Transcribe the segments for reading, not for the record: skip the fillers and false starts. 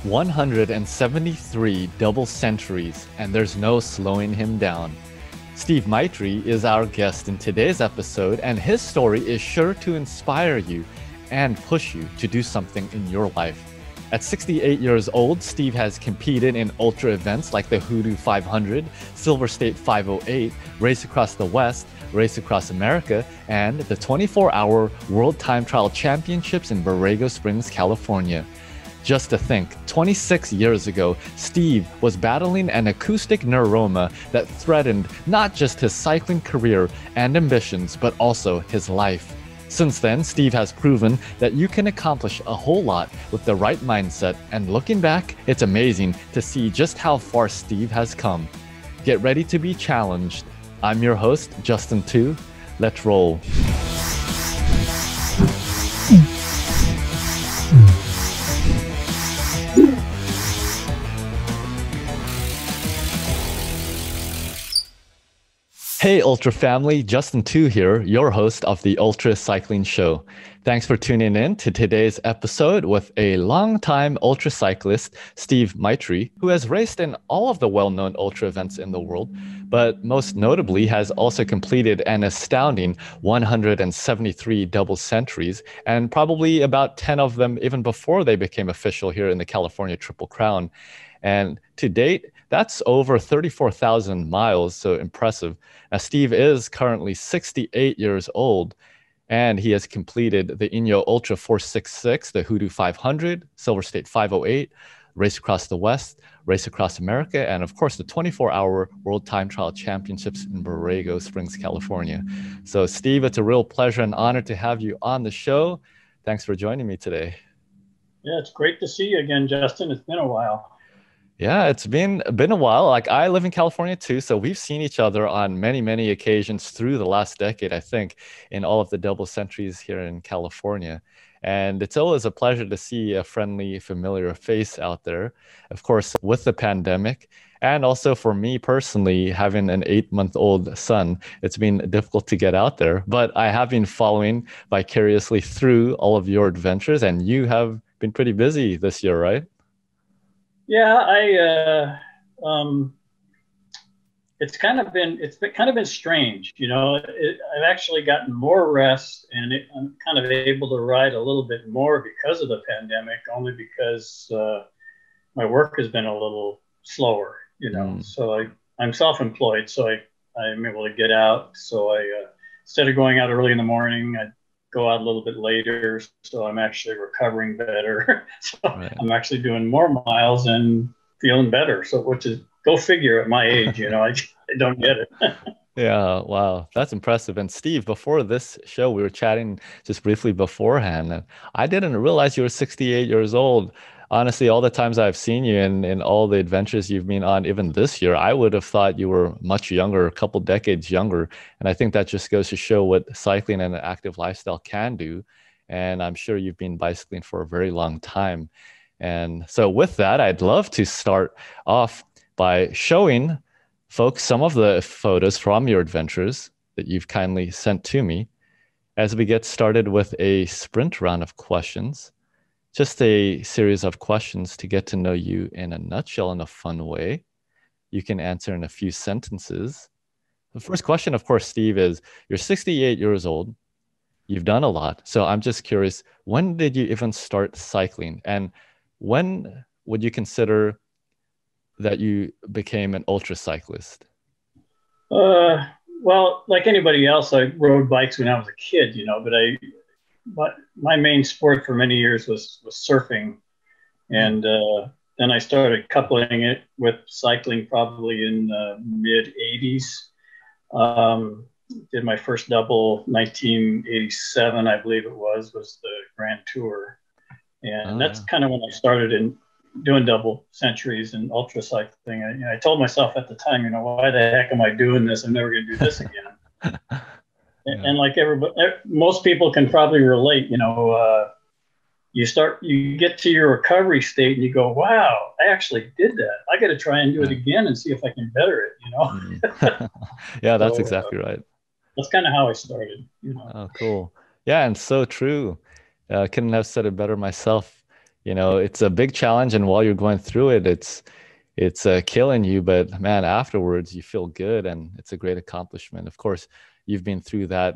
173 double centuries, and there's no slowing him down. Steve Meichtry is our guest in today's episode, and his story is sure to inspire you and push you to do something in your life. At 68 years old, Steve has competed in ultra events like the HooDoo 500, Silver State 508, Race Across the West, Race Across America, and the 24-hour World Time Trial Championships in Borrego Springs, California. Just to think, 26 years ago, Steve was battling an acoustic neuroma that threatened not just his cycling career and ambitions, but also his life. Since then, Steve has proven that you can accomplish a whole lot with the right mindset, and looking back, it's amazing to see just how far Steve has come. Get ready to be challenged. I'm your host, Justin Tu. Let's roll. Hey Ultra family, Justin Tu here, your host of the Ultracycling Show. Thanks for tuning in to today's episode with a longtime Ultracyclist, Steve Meichtry, who has raced in all of the well-known ultra events in the world, but most notably has also completed an astounding 173 double centuries, and probably about 10 of them even before they became official here in the California Triple Crown. And to date, that's over 34,000 miles, so impressive. Now, Steve is currently 68 years old, and he has completed the Inyo Ultra 466, the HooDoo 500, Silver State 508, Race Across the West, Race Across America, and of course, the 24-hour World Time Trial Championships in Borrego Springs, California. So, Steve, it's a real pleasure and honor to have you on the show. Thanks for joining me today. Yeah, it's great to see you again, Justin. It's been a while. Yeah, it's been a while. Like, I live in California too, so we've seen each other on many occasions through the last decade, I think, in all of the double centuries here in California. And it's always a pleasure to see a friendly, familiar face out there. Of course, with the pandemic, and also for me personally, having an 8-month-old son, it's been difficult to get out there. But I have been following vicariously through all of your adventures, and you have been pretty busy this year, right? Yeah, it's kind of been strange, you know. I've actually gotten more rest, and I'm kind of able to ride a little bit more because of the pandemic, only because my work has been a little slower, you know. So I'm self-employed, so I'm able to get out. So instead of going out early in the morning, I go out a little bit later, so I'm actually recovering better. So right. I'm actually doing more miles and feeling better. So, which is, go figure, at my age, you know, I don't get it. Yeah, wow, that's impressive. And Steve, before this show, we were chatting just briefly beforehand, and I didn't realize you were 68 years old. Honestly, all the times I've seen you in all the adventures you've been on, even this year, I would have thought you were much younger, a couple decades younger. And I think that just goes to show what cycling and an active lifestyle can do. And I'm sure you've been bicycling for a very long time. And so with that, I'd love to start off by showing folks some of the photos from your adventures that you've kindly sent to me as we get started with a sprint round of questions. Just a series of questions to get to know you in a nutshell in a fun way. You can answer in a few sentences. The first question, of course, Steve, is you're 68 years old. You've done a lot. So I'm just curious, when did you even start cycling? And when would you consider that you became an ultracyclist? Well, like anybody else, I rode bikes when I was a kid, you know, but my main sport for many years was surfing. And then I started coupling it with cycling probably in the mid 80s. Did my first double 1987, I believe it was the Grand Tour. And that's kind of when I started in doing double centuries and ultracycling. I told myself at the time, you know, why the heck am I doing this? I'm never going to do this again. And like everybody, most people can probably relate, you know, you get to your recovery state and you go, wow, I actually did that. I got to try and do it again and see if I can better it, you know? Yeah, that's exactly right. That's kind of how I started, you know? Oh, cool. Yeah. And so true. Couldn't have said it better myself. You know, it's a big challenge, and while you're going through it, it's killing you. But man, afterwards you feel good, and it's a great accomplishment. Of course, you've been through that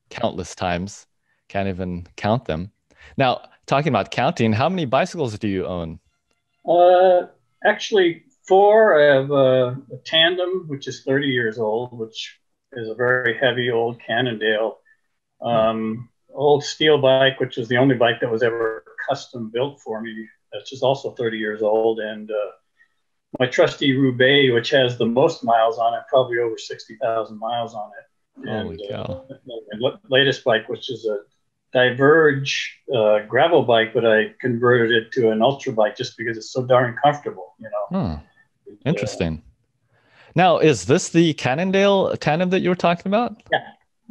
countless times. Can't even count them. Now, talking about counting, how many bicycles do you own? Uh, Actually, four. I have a tandem, which is 30 years old, which is a very heavy old Cannondale. Hmm. Old steel bike, which is the only bike that was ever custom built for me. That's just also 30 years old. And my trusty Roubaix, which has the most miles on it, probably over 60,000 miles on it. Holy And cow. my latest bike, which is a Diverge gravel bike, but I converted it to an ultra bike just because it's so darn comfortable, you know. Hmm. Uh, Interesting. Now, is this the Cannondale Tandem that you were talking about? yeah,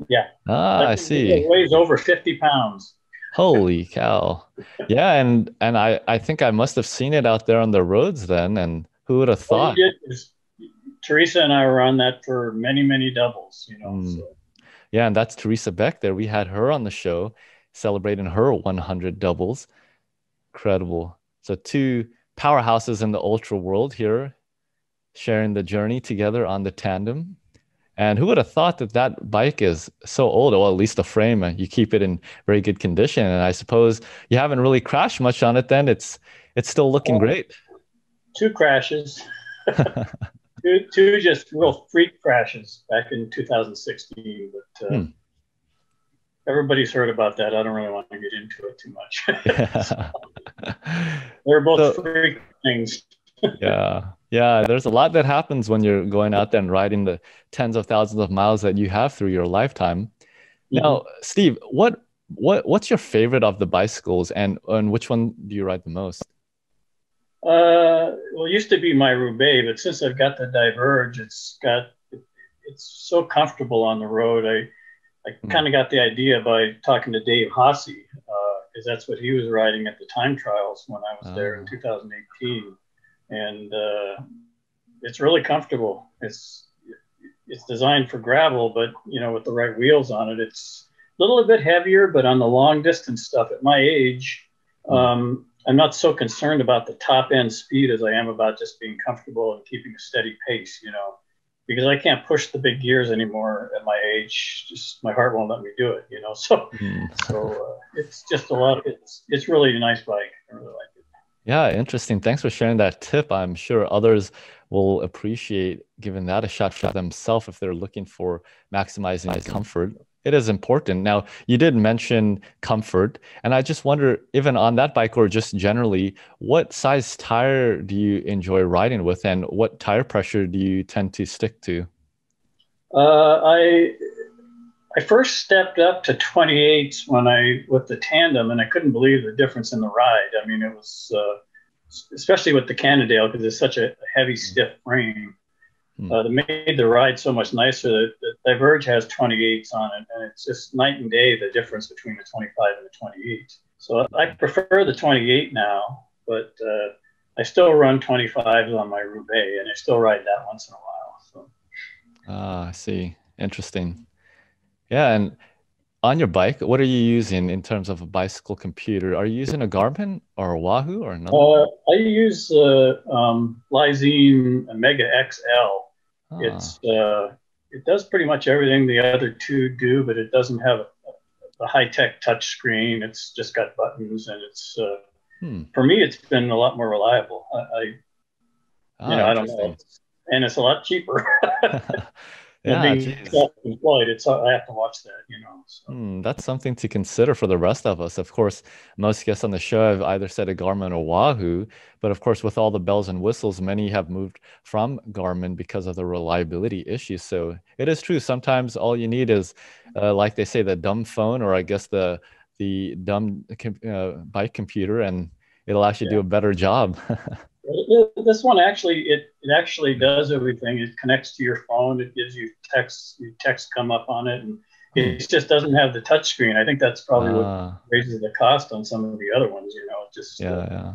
yeah. Ah, That I thing see. weighs over 50 pounds. Holy cow. Yeah, and I think I must have seen it out there on the roads then, and who would have What you thought? did is Teresa and I were on that for many, many doubles, you know. Hmm. So Yeah, and that's Teresa Beck there. We had her on the show celebrating her 100 doubles. Incredible. So two powerhouses in the ultra world here sharing the journey together on the tandem. And who would have thought that that bike is so old, or at least the frame, you keep it in very good condition. And I suppose you haven't really crashed much on it then. It's still looking uh, great. two crashes, two just real freak crashes back in 2016, but Hmm. everybody's heard about that. I don't really want to get into it too much. Yeah. They're both So freak things. yeah. Yeah, there's a lot that happens when you're going out there and riding the tens of thousands of miles that you have through your lifetime. Mm-hmm. Now, Steve, what's your favorite of the bicycles and which one do you ride the most? Well, it used to be my Roubaix, but since I've got the Diverge, it's so comfortable on the road. I Hmm. kind of got the idea by talking to Dave Hassie, because that's what he was riding at the time trials when I was there in Ah. 2018, and it's really comfortable. It's designed for gravel, but you know, with the right wheels on it, it's a little bit heavier. But on the long distance stuff, at my age, Hmm. I'm not so concerned about the top end speed as I am about just being comfortable and keeping a steady pace. You know, because I can't push the big gears anymore at my age. Just my heart won't let me do it. You know, Hmm. it's just a lot. It's really a nice bike. I really like it. Yeah, interesting. Thanks for sharing that tip. I'm sure others will appreciate giving that a shot for themselves if they're looking for maximizing comfort. It is important. Now, you did mention comfort, and I just wonder, even on that bike or just generally, what size tire do you enjoy riding with, and what tire pressure do you tend to stick to? Uh, I I first stepped up to 28 when I with the tandem, and I couldn't believe the difference in the ride. I mean, it was especially with the Cannondale because it's such a heavy, stiff frame. Hmm. That made the ride so much nicer. The Diverge has 28s on it, and it's just night and day the difference between the 25 and the 28. So I prefer the 28 now, but I still run 25s on my Roubaix, and I still ride that once in a while. So Ah, I see. Interesting. Yeah, and on your bike, what are you using in terms of a bicycle computer? Are you using a Garmin or a Wahoo or another one? I use Lysine Mega XL. Ah, It's it does pretty much everything the other two do, but it doesn't have a high tech touch screen. It's just got buttons, and it's hmm. for me, it's been a lot more reliable. You Ah, know, I don't know, interesting. and it's a lot cheaper. Yeah, Being geez. self-employed, it's I have to watch that. You know, so. Hmm, that's something to consider for the rest of us. Of course, most guests on the show have either said a Garmin or Wahoo, but of course, with all the bells and whistles, many have moved from Garmin because of the reliability issues. So it is true. Sometimes all you need is, like they say, the dumb phone, or I guess the dumb bike computer, and it'll actually do Yeah. a better job. This one actually it actually does everything. It connects to your phone. It gives you text. Your text come up on it, and Hmm. it just doesn't have the touch screen. I think that's probably what Ah, raises the cost on some of the other ones. You know, just yeah, yeah,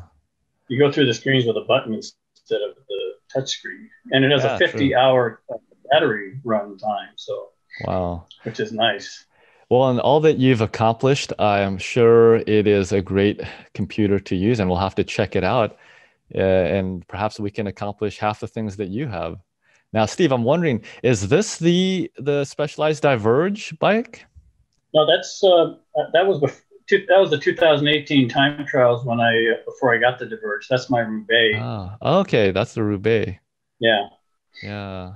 you go through the screens with a button instead of the touch screen, and it has a yeah. True. 50-hour battery run time, so Wow. which is nice. Well, and all that you've accomplished, I'm sure it is a great computer to use, and we'll have to check it out. And perhaps we can accomplish half the things that you have. Now, Steve, I'm wondering, is this the Specialized Diverge bike? No, that was the 2018 time trials when I before I got the Diverge. That's my Roubaix. Ah, okay, that's the Roubaix. Yeah, Yeah,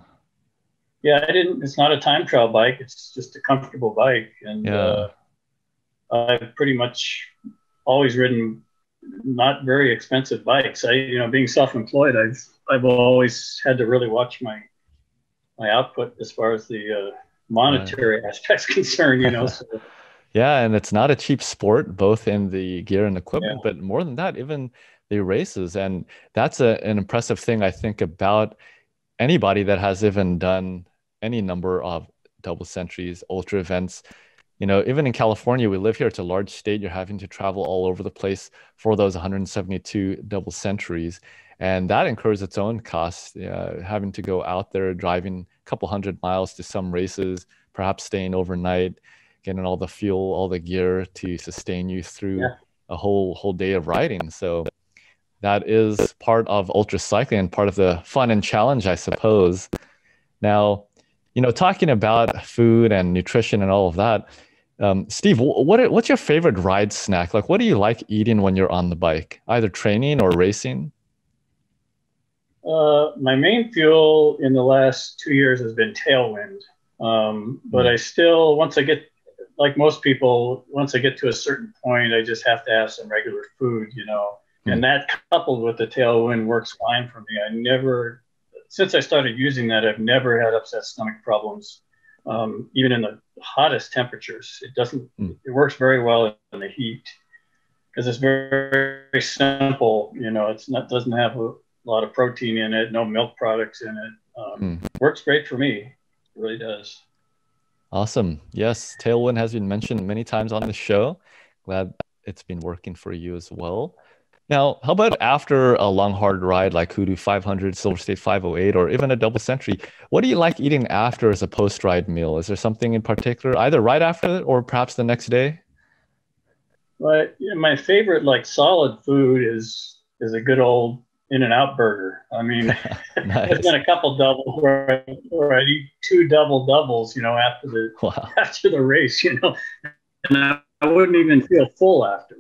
yeah. I didn't. It's not a time trial bike. It's just a comfortable bike, and yeah. I've pretty much always ridden not very expensive bikes. Being self-employed, I've always had to really watch my output as far as the Right. monetary aspects concerned. So Yeah, and it's not a cheap sport, both in the gear and equipment, yeah, but more than that, even the races. And that's an impressive thing, I think, about anybody that has even done any number of double centuries, ultra events. Even in California, we live here, it's a large state. You're having to travel all over the place for those 172 double centuries. And that incurs its own costs, having to go out there, driving a couple hundred miles to some races, perhaps staying overnight, getting all the fuel, all the gear to sustain you through yeah. a whole day of riding. So that is part of ultra cycling and part of the fun and challenge, I suppose. Now, talking about food and nutrition and all of that, Steve, what's your favorite ride snack? Like, what do you like eating when you're on the bike, either training or racing? My main fuel in the last 2 years has been tailwind. But Mm, I still, once I get, like most people, once I get to a certain point, I just have to have some regular food. mm, And that coupled with the tailwind works fine for me. Since I started using that, I've never had upset stomach problems, even in the hottest temperatures. mm. It works very well in the heat because it's very, very simple. Doesn't have a lot of protein in it, no milk products in it. Mm. Works great for me. It really does. Awesome. Yes, Tailwind has been mentioned many times on the show. Glad it's been working for you as well. Now, how about after a long, hard ride like HooDoo 500, Silver State 508, or even a double century? What do you like eating after as a post-ride meal? Is there something in particular, either right after it or perhaps the next day? But my favorite like solid food is a good old In-N-Out burger. I mean, there's Nice. been a couple doubles where I eat two double doubles, after the Wow. after the race, and I wouldn't even feel full after.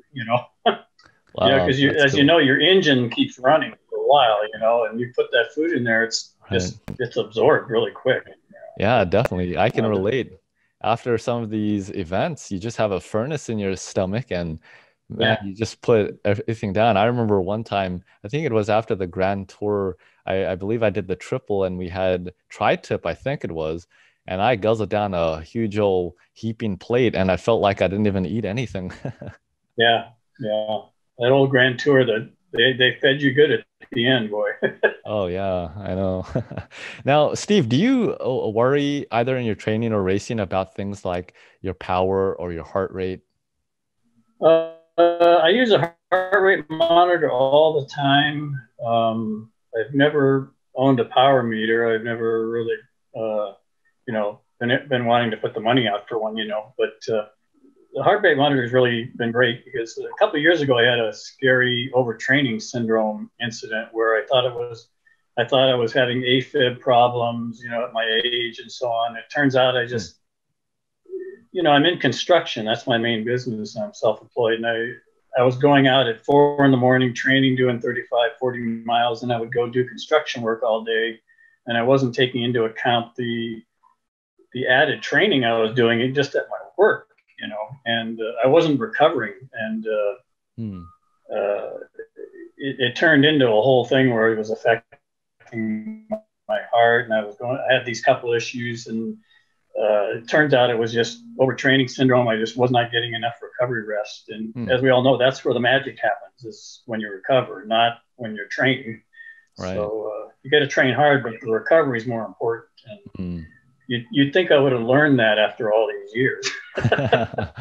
Wow, Because that's as you cool. know, your engine keeps running for a while, and you put that food in there, Right. it's absorbed really quick. Yeah, definitely. I can Uh, relate. After some of these events, you just have a furnace in your stomach and man, yeah, you just put everything down. I remember one time, I think it was after the Grand Tour, I believe I did the triple and we had tri-tip, I think it was, and I guzzled down a huge old heaping plate and I felt like I didn't even eat anything. yeah, yeah. That old Grand Tour that they fed you good at the end, boy. Oh yeah, I know. Now, Steve, do you worry either in your training or racing about things like your power or your heart rate? I use a heart rate monitor all the time. I've never owned a power meter. I've never really, been wanting to put the money out for one. But the heart rate monitor has really been great because a couple of years ago I had a scary overtraining syndrome incident where I thought I was having AFib problems, at my age and so on. It turns out Hmm. I'm in construction. That's my main business. I'm self-employed. And I was going out at 4 in the morning, training, doing 35, 40 miles, and I would go do construction work all day. And I wasn't taking into account the added training I was doing just at my work, and I wasn't recovering. And Hmm. uh, it turned into a whole thing where it was affecting my heart. And I had these couple issues, and it turns out it was just overtraining syndrome. I just was not getting enough recovery rest. And Hmm. as we all know, that's where the magic happens, is when you recover, not when you're training. Right. So you got to train hard, but the recovery is more important. And Hmm. you'd think I would have learned that after all these years. But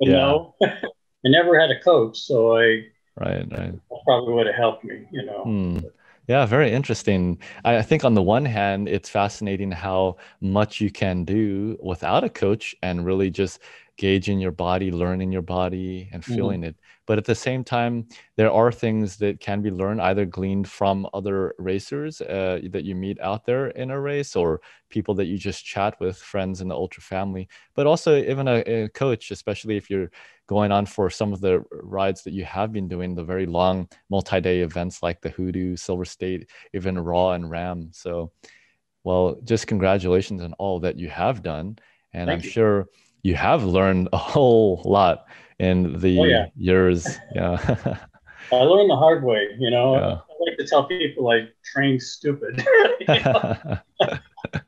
Yeah. no, I never had a coach, so I Right. Right. probably would have helped me. Hmm. Yeah, very interesting. I think on the one hand, it's fascinating how much you can do without a coach and really just gauging your body, learning your body, and Mhm. feeling it. But at the same time, there are things that can be learned, either gleaned from other racers that you meet out there in a race, or people that you just chat with, friends in the ultra family, but also even a coach, especially if you're going on for some of the rides that you have been doing, the very long multi-day events like the HooDoo, Silver State, even RAW and RAAM. So, well, just congratulations on all that you have done. And I'm Thank you. sure you have learned a whole lot in Oh yeah, the years. Yeah. I learned the hard way. You know, Yeah. I like to tell people I train stupid. You know?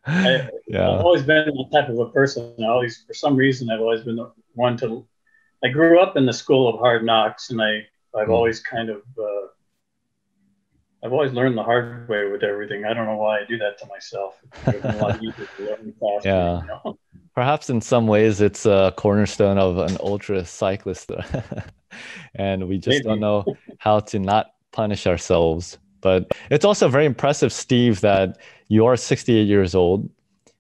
I've Yeah. always been that type of a person. I always, for some reason, I've always been the one to. I grew up in the school of hard knocks, and I've Mm. always kind of I've always learned the hard way with everything. I don't know why I do that to myself. It would have been a lot easier to learn faster, Yeah. you know. Perhaps in some ways it's a cornerstone of an ultra cyclist. And we just don't Maybe. know how to not punish ourselves. But it's also very impressive, Steve, that you are 68 years old,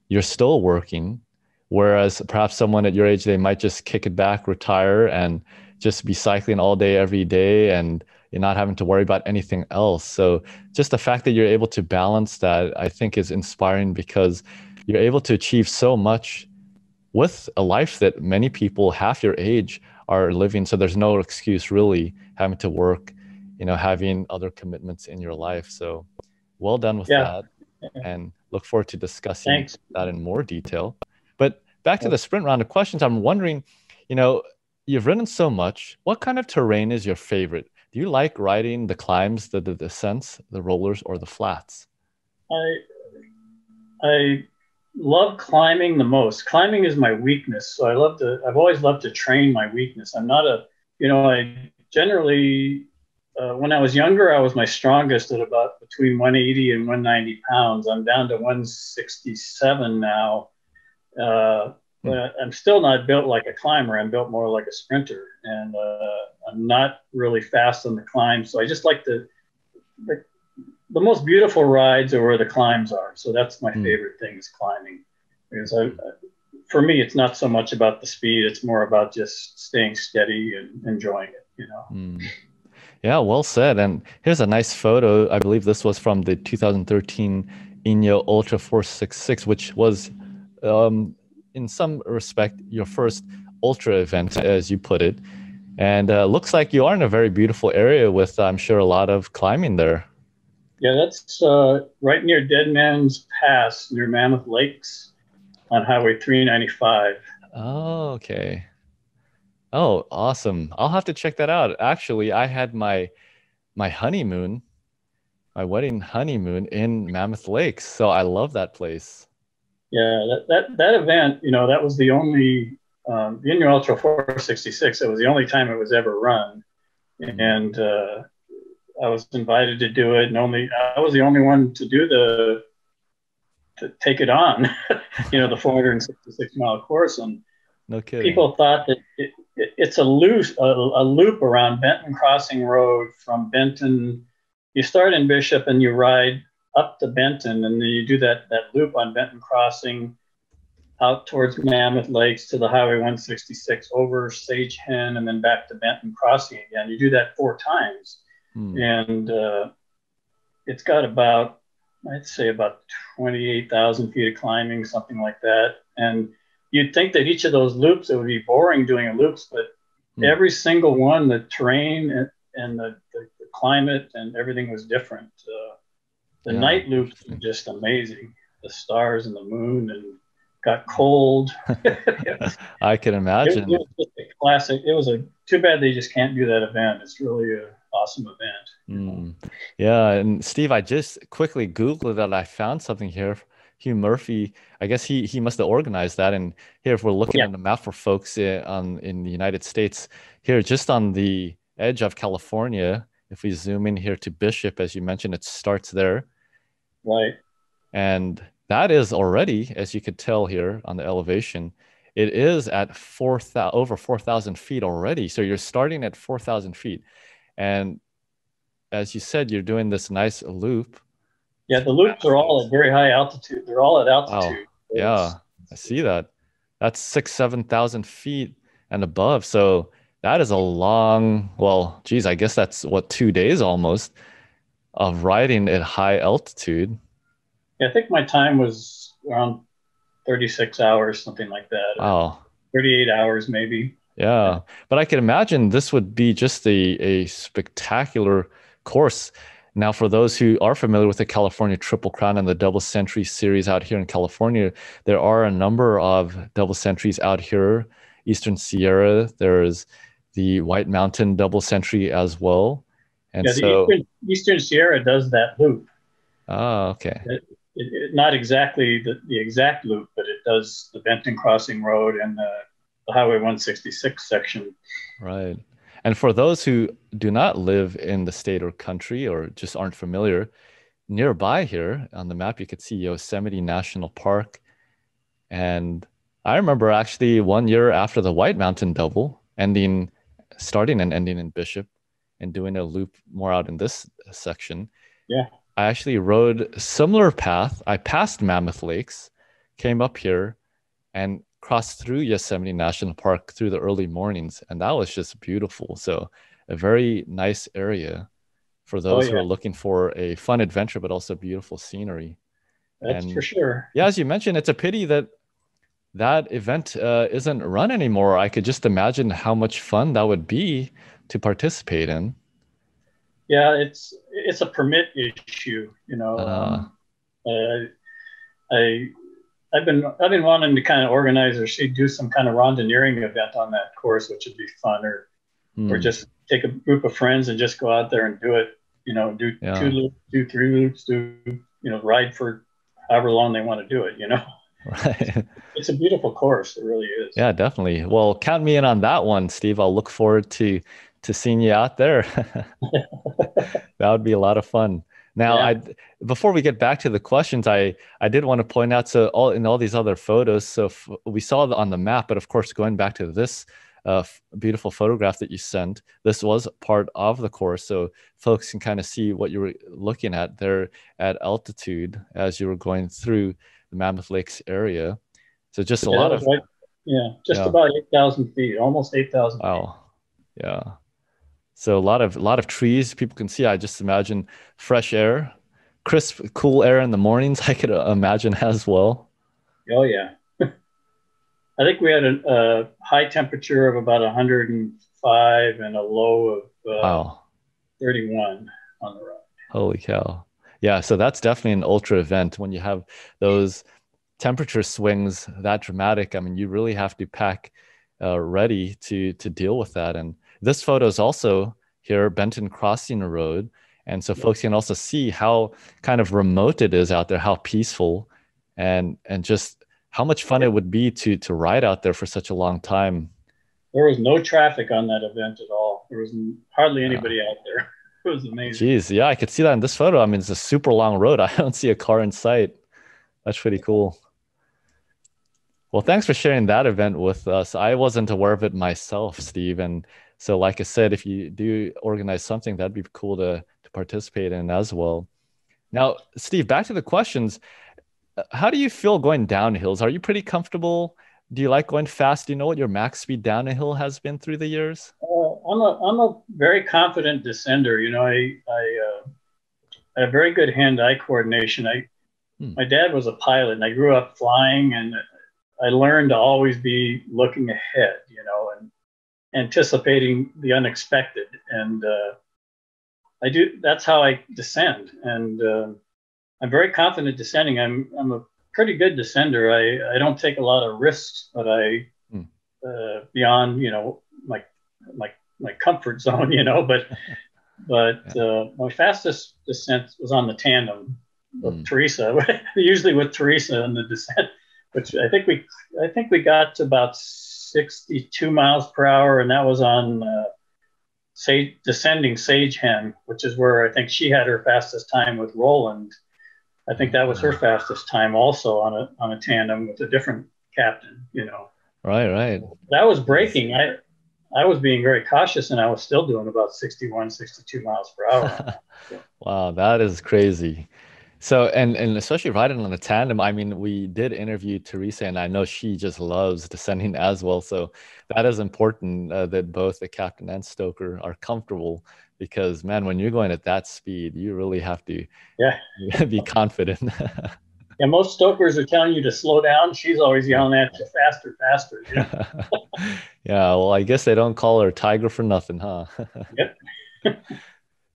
you're still working, whereas perhaps someone at your age, they might just kick it back, retire, and just be cycling all day, every day, and you're not having to worry about anything else. So just the fact that you're able to balance that, I think is inspiring, because you're able to achieve so much with a life that many people half your age are living. So there's no excuse really having to work, having other commitments in your life. So well done with Yeah. that, and look forward to discussing Thanks. that in more detail. But back to the sprint round of questions, I'm wondering, you know, you've ridden so much. What kind of terrain is your favorite? Do you like riding the climbs, the descents, the rollers, or the flats? I I love climbing the most. Climbing is my weakness, so I've always loved to train my weakness. I'm not a, I generally, when I was younger, I was my strongest at about between 180 and 190 pounds. I'm down to 167 now. Hmm. But I'm still not built like a climber. I'm built more like a sprinter, and I'm not really fast on the climb. So I just like the most beautiful rides are where the climbs are. So that's my Hmm. favorite thing is climbing. Because for me, it's not so much about the speed. It's more about just staying steady and enjoying it, you know. Hmm. Yeah, well said. And here's a nice photo. I believe this was from the 2013 Inyo Ultra 466, which was, in some respect, your first ultra event, as you put it. And looks like you are in a very beautiful area with, I'm sure, a lot of climbing there. Yeah, that's right near Dead Man's Pass, near Mammoth Lakes on Highway 395. Oh, okay. Oh, awesome. I'll have to check that out. Actually, I had my honeymoon, my wedding honeymoon in Mammoth Lakes, so I love that place. Yeah, that event, that was the only the Inyo Ultra 466. It was the only time it was ever run, Mm. and I was invited to do it, and I was the only one to do to take it on, the 466-mile course, and No kidding. people thought that it's a loop around Benton Crossing Road from Benton. You start in Bishop and you ride up to Benton, and then you do that loop on Benton Crossing out towards Mammoth Lakes to the Highway 166 over Sage Hen and then back to Benton Crossing again. You do that 4 times, Mm. and it's got I'd say about 28,000 feet of climbing, something like that. And you'd think that each of those loops, it would be boring doing a loops, but Mm. every single one, the terrain and the climate and everything was different. The Yeah, night loops were interesting. just amazing. The stars and the moon and got cold. I can It imagine. was just a classic. It was too bad they just can't do that event. It's really an awesome event. Mm. Yeah, and Steve, I just quickly Googled that. I found something here. Hugh Murphy, I guess he must have organized that. And here, if we're looking Yeah, at the map for folks in the United States, here just on the edge of California, if we zoom in here to Bishop, as you mentioned, it starts there. right. And that is already, as you could tell here on the elevation, it is at 4,000, over 4,000 feet already. So you're starting at 4,000 feet. And as you said, you're doing this nice loop Yeah, the through loops are Mammoth all Lakes. at very high altitude. They're all at Wow. altitude. Yeah, I see that. That's 7,000 feet and above. So that is a long, well, geez, I guess that's what, 2 days almost of riding at high altitude. Yeah, I think my time was around 36 hours, something like that, or Wow. 38 hours maybe. Yeah. Yeah. But I can imagine this would be just a spectacular course. Now, for those who are familiar with the California Triple Crown and the Double Century series out here in California, there are a number of double centuries out here. Eastern Sierra, there's the White Mountain Double Century as well. And Yeah, the so, Eastern Sierra does that loop. oh, okay. Not exactly the exact loop, but it does the Benton Crossing Road and the Highway 166 section. Right. And for those who do not live in the state or country or just aren't familiar, nearby here on the map, you could see Yosemite National Park. And I remember actually 1 year after the White Mountain Double, starting and ending in Bishop and doing a loop more out in this section, Yeah. I actually rode a similar path. I passed Mammoth Lakes, came up here, and crossed through Yosemite National Park through the early mornings. And that was just beautiful. So a very nice area for Oh, those who yeah. are looking for a fun adventure, but also beautiful scenery. That's for And sure. yeah, as you mentioned, it's a pity that that event isn't run anymore. I could just imagine how much fun that would be to participate in. Yeah, it's a permit issue. You know, Uh, uh, I I've been wanting to kind of organize or see do some kind of randonneering event on that course, which would be fun, or hmm, just take a group of friends and just go out there and do it. You know, do two yeah, loops, do three loops, ride for however long they want to do it. You know, it's right. it's a beautiful course. It really is. Yeah, definitely. Well, count me in on that one, Steve. I'll look forward to seeing you out there. That would be a lot of fun. Now, Yeah, I before we get back to the questions, I did want to point out so all these other photos. So we saw on the map, but of course, going back to this beautiful photograph that you sent, this was part of the course, so folks can kind of see what you were looking at there at altitude as you were going through the Mammoth Lakes area. So just a yeah, that lot was of right. Yeah, just yeah, about 8,000 feet, almost 8,000 feet. wow, yeah. So a lot of trees people can see. I just imagine fresh air, crisp, cool air in the mornings. I could imagine as well. Oh yeah. I think we had a high temperature of about 105 and a low of uh, Wow, 31 on the road. holy cow. Yeah, so that's definitely an ultra event when you have those temperature swings that dramatic. I mean, you really have to pack ready to deal with that. And this photo is also here, Benton Crossing Road. And so Yeah. folks can also see how kind of remote it is out there, how peaceful and just how much fun it would be to ride out there for such a long time. There was no traffic on that event at all. There was hardly Yeah. anybody out there. It was amazing. Geez, yeah, I could see that in this photo. I mean, it's a super long road. I don't see a car in sight. That's pretty cool. Well, thanks for sharing that event with us. I wasn't aware of it myself, Steve. And so, like I said, if you do organize something, that'd be cool to participate in as well. Now, Steve, back to the questions. How do you feel going down hills? Are you pretty comfortable? Do you like going fast? Do you know what your max speed down a hill has been through the years? I'm a very confident descender. You know, I have very good hand-eye coordination. Hmm. My dad was a pilot, and I grew up flying, and I learned to always be looking ahead. You know, and anticipating the unexpected. And I do. That's how I descend, and I'm very confident descending. I'm a pretty good descender. I don't take a lot of risks, but I Hmm. beyond my my comfort zone. You know, but Yeah. my fastest descent was on the tandem with Hmm. Teresa. Usually with Teresa in the descent, which I think we got to about 62 miles per hour, and that was on descending Sagehen, which is where I think she had her fastest time with Roland. I think that was her Ah, fastest time also on a tandem with a different captain. You know, right, right. that was Yes. braking. I was being very cautious, and I was still doing about 61, 62 miles per hour on that. So, Wow, that is crazy. So, and especially riding on a tandem, I mean, we did interview Teresa, and I know she just loves descending as well. So that is important that both the captain and stoker are comfortable because, man, when you're going at that speed, you really have to Yeah. be confident. Yeah, most stokers are telling you to slow down. She's always Yeah. yelling at you, faster, faster, you know? Yeah, well, I guess they don't call her Tiger for nothing, huh? Yep.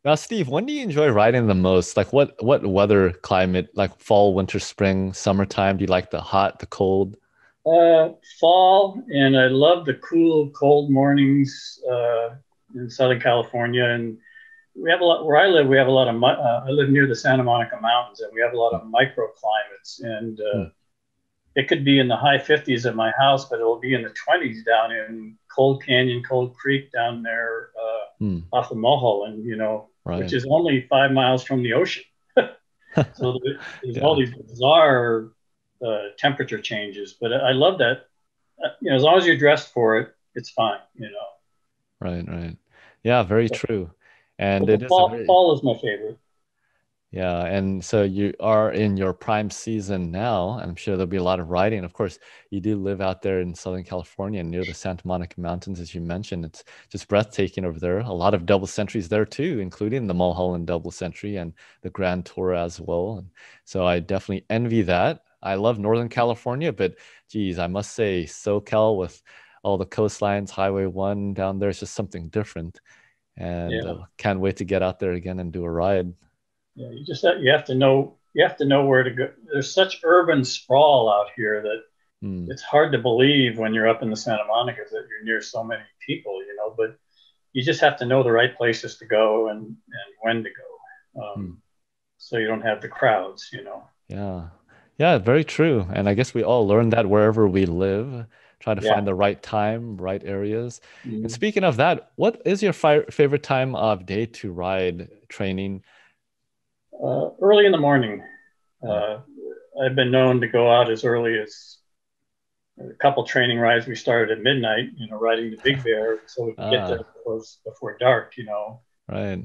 Now, Steve, when do you enjoy riding the most? Like what weather climate, like fall, winter, spring, summertime? Do you like the hot, the cold? Fall, and I love the cool, cold mornings in Southern California. And we have a lot where I live. We have a lot of. I live near the Santa Monica Mountains, and we have a lot of microclimates. And Mm, it could be in the high 50s at my house, but it'll be in the 20s down in Cold Canyon, Cold Creek down there mm, off of Mulholland, you know, which right. is only 5 miles from the ocean. So there's all Yeah, these bizarre temperature changes, but I love that. You know, as long as you're dressed for it, it's fine. You know, right, right. Yeah, very but, true. And but the it is a fall very, fall is my favorite. yeah, and so you are in your prime season now. I'm sure there'll be a lot of riding. Of course, you do live out there in Southern California near the Santa Monica Mountains, as you mentioned. It's just breathtaking over there. A lot of double centuries there too, including the Mulholland double century and the Grand Tour as well. And so I definitely envy that. I love Northern California, but geez, I must say SoCal with all the coastlines, Highway 1 down there is just something different. And Yeah, can't wait to get out there again and do a ride. yeah. You have to know where to go. There's such urban sprawl out here that Hmm. it's hard to believe when you're up in the Santa Monicas that you're near so many people. You know, but you just have to know the right places to go and when to go, Hmm. so you don't have the crowds. You know. Yeah. Yeah, very true. And I guess we all learn that wherever we live, try to Yeah. find the right time, right areas. And Mhm. speaking of that, what is your favorite time of day to ride training? Early in the morning. Hmm. Uh, I've been known to go out as early as a couple training rides. We started at midnight, you know, riding the Big Bear, so we could get there Ah, before dark. You know, right.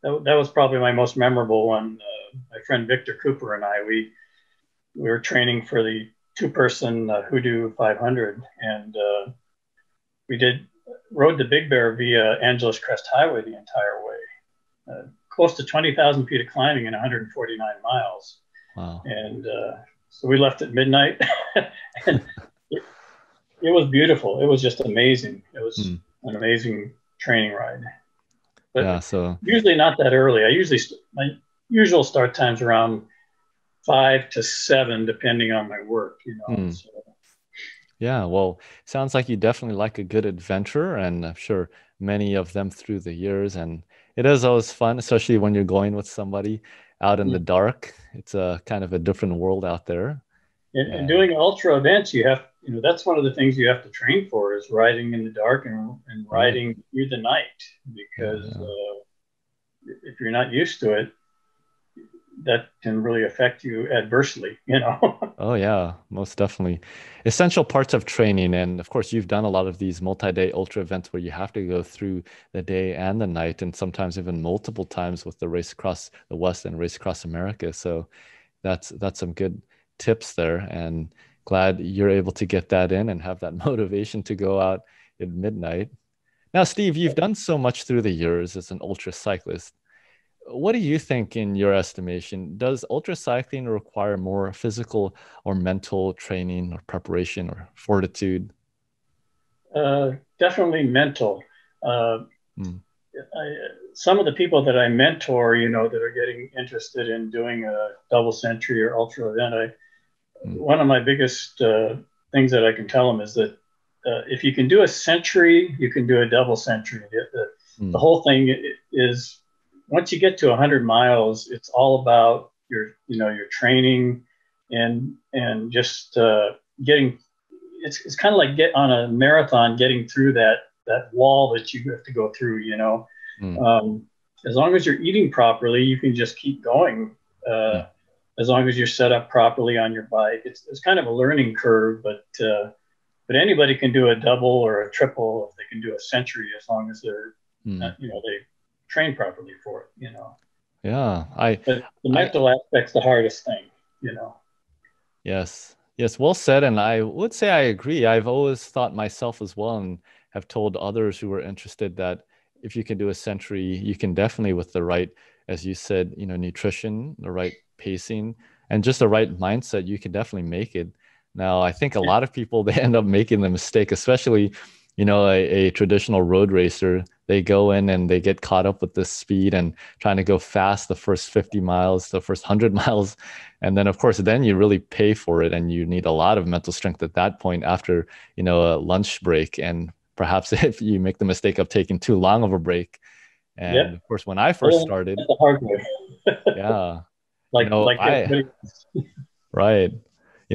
that was probably my most memorable one. My friend Victor Cooper and I, we were training for the two-person HooDoo 500, and we rode the Big Bear via Angeles Crest Highway the entire way, close to 20,000 feet of climbing and 149 miles. Wow. And so we left at midnight, and it, it was beautiful. It was just amazing. It was Hmm. an amazing training ride, but Yeah, so usually not that early. My usual start time's around 5 to 7, depending on my work. You know, hmm. so Yeah, well, sounds like you definitely like a good adventure, and I'm sure many of them through the years. And it is always fun, especially when you're going with somebody out in the dark. It's a kind of a different world out there. and And doing ultra events, you know, that's one of the things you have to train for is riding in the dark and right. riding through the night Yeah, because yeah. if you're not used to it, that can really affect you adversely, you know. Oh yeah, most definitely. Essential parts of training. And of course, you've done a lot of these multi-day ultra events where you have to go through the day and the night, and sometimes even multiple times with the race across the West and race across America. So that's some good tips there. And glad you're able to get that in and have that motivation to go out at midnight. Now, Steve, you've done so much through the years as an ultra cyclist. What do you think, in your estimation? Does ultracycling require more physical or mental training or preparation or fortitude? Definitely mental. Uh, Mm, some of the people that I mentor, you know, that are getting interested in doing a double century or ultra event, mm, one of my biggest things that I can tell them is that if you can do a century, you can do a double century. The mm, whole thing is once you get to 100 miles, it's all about you know, your training and just getting. It's kind of like get on a marathon, getting through that wall that you have to go through. You know, mm, um, as long as you're eating properly, you can just keep going. mm. As long as you're set up properly on your bike, it's kind of a learning curve, but anybody can do a double or a triple if they can do a century as long as they're Mm. you know they train properly for it. You know. Yeah. But the I, mental aspect's the hardest thing, you know. yes. Yes. Well said. And I would say I agree. I've always thought myself as well and have told others who were interested that if you can do a century, you can definitely with the right, as you said, nutrition, the right pacing, and just the right mindset, you can definitely make it. Now, I think a lot of people, they end up making the mistake, especially, a traditional road racer. They go in and they get caught up with this speed and trying to go fast the first 50 miles, the first 100 miles. And then, of course, then you really pay for it and you need a lot of mental strength at that point after, a lunch break. And perhaps if you make the mistake of taking too long of a break. And Yep. of course, when I I first learned started, that the hard way, yeah, like I, everybody else. right.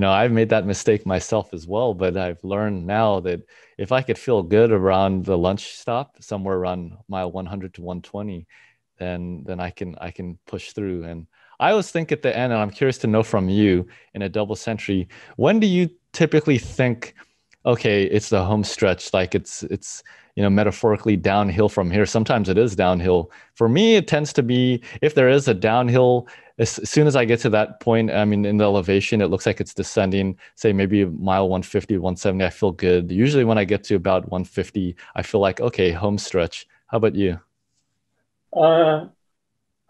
I've made that mistake myself as well, but I've learned now that if I could feel good around the lunch stop, somewhere around mile 100 to 120, then I can push through. And I always think at the end, and I'm curious to know from you in a double century, when do you typically think, okay, it's the home stretch, like it's metaphorically downhill from here. Sometimes it is downhill. For me, it tends to be if there is a downhill as soon as I get to that point, I mean, in the elevation, it looks like it's descending, say maybe mile 150, 170, I feel good. Usually when I get to about 150, I feel like, okay, home stretch. How about you? Uh,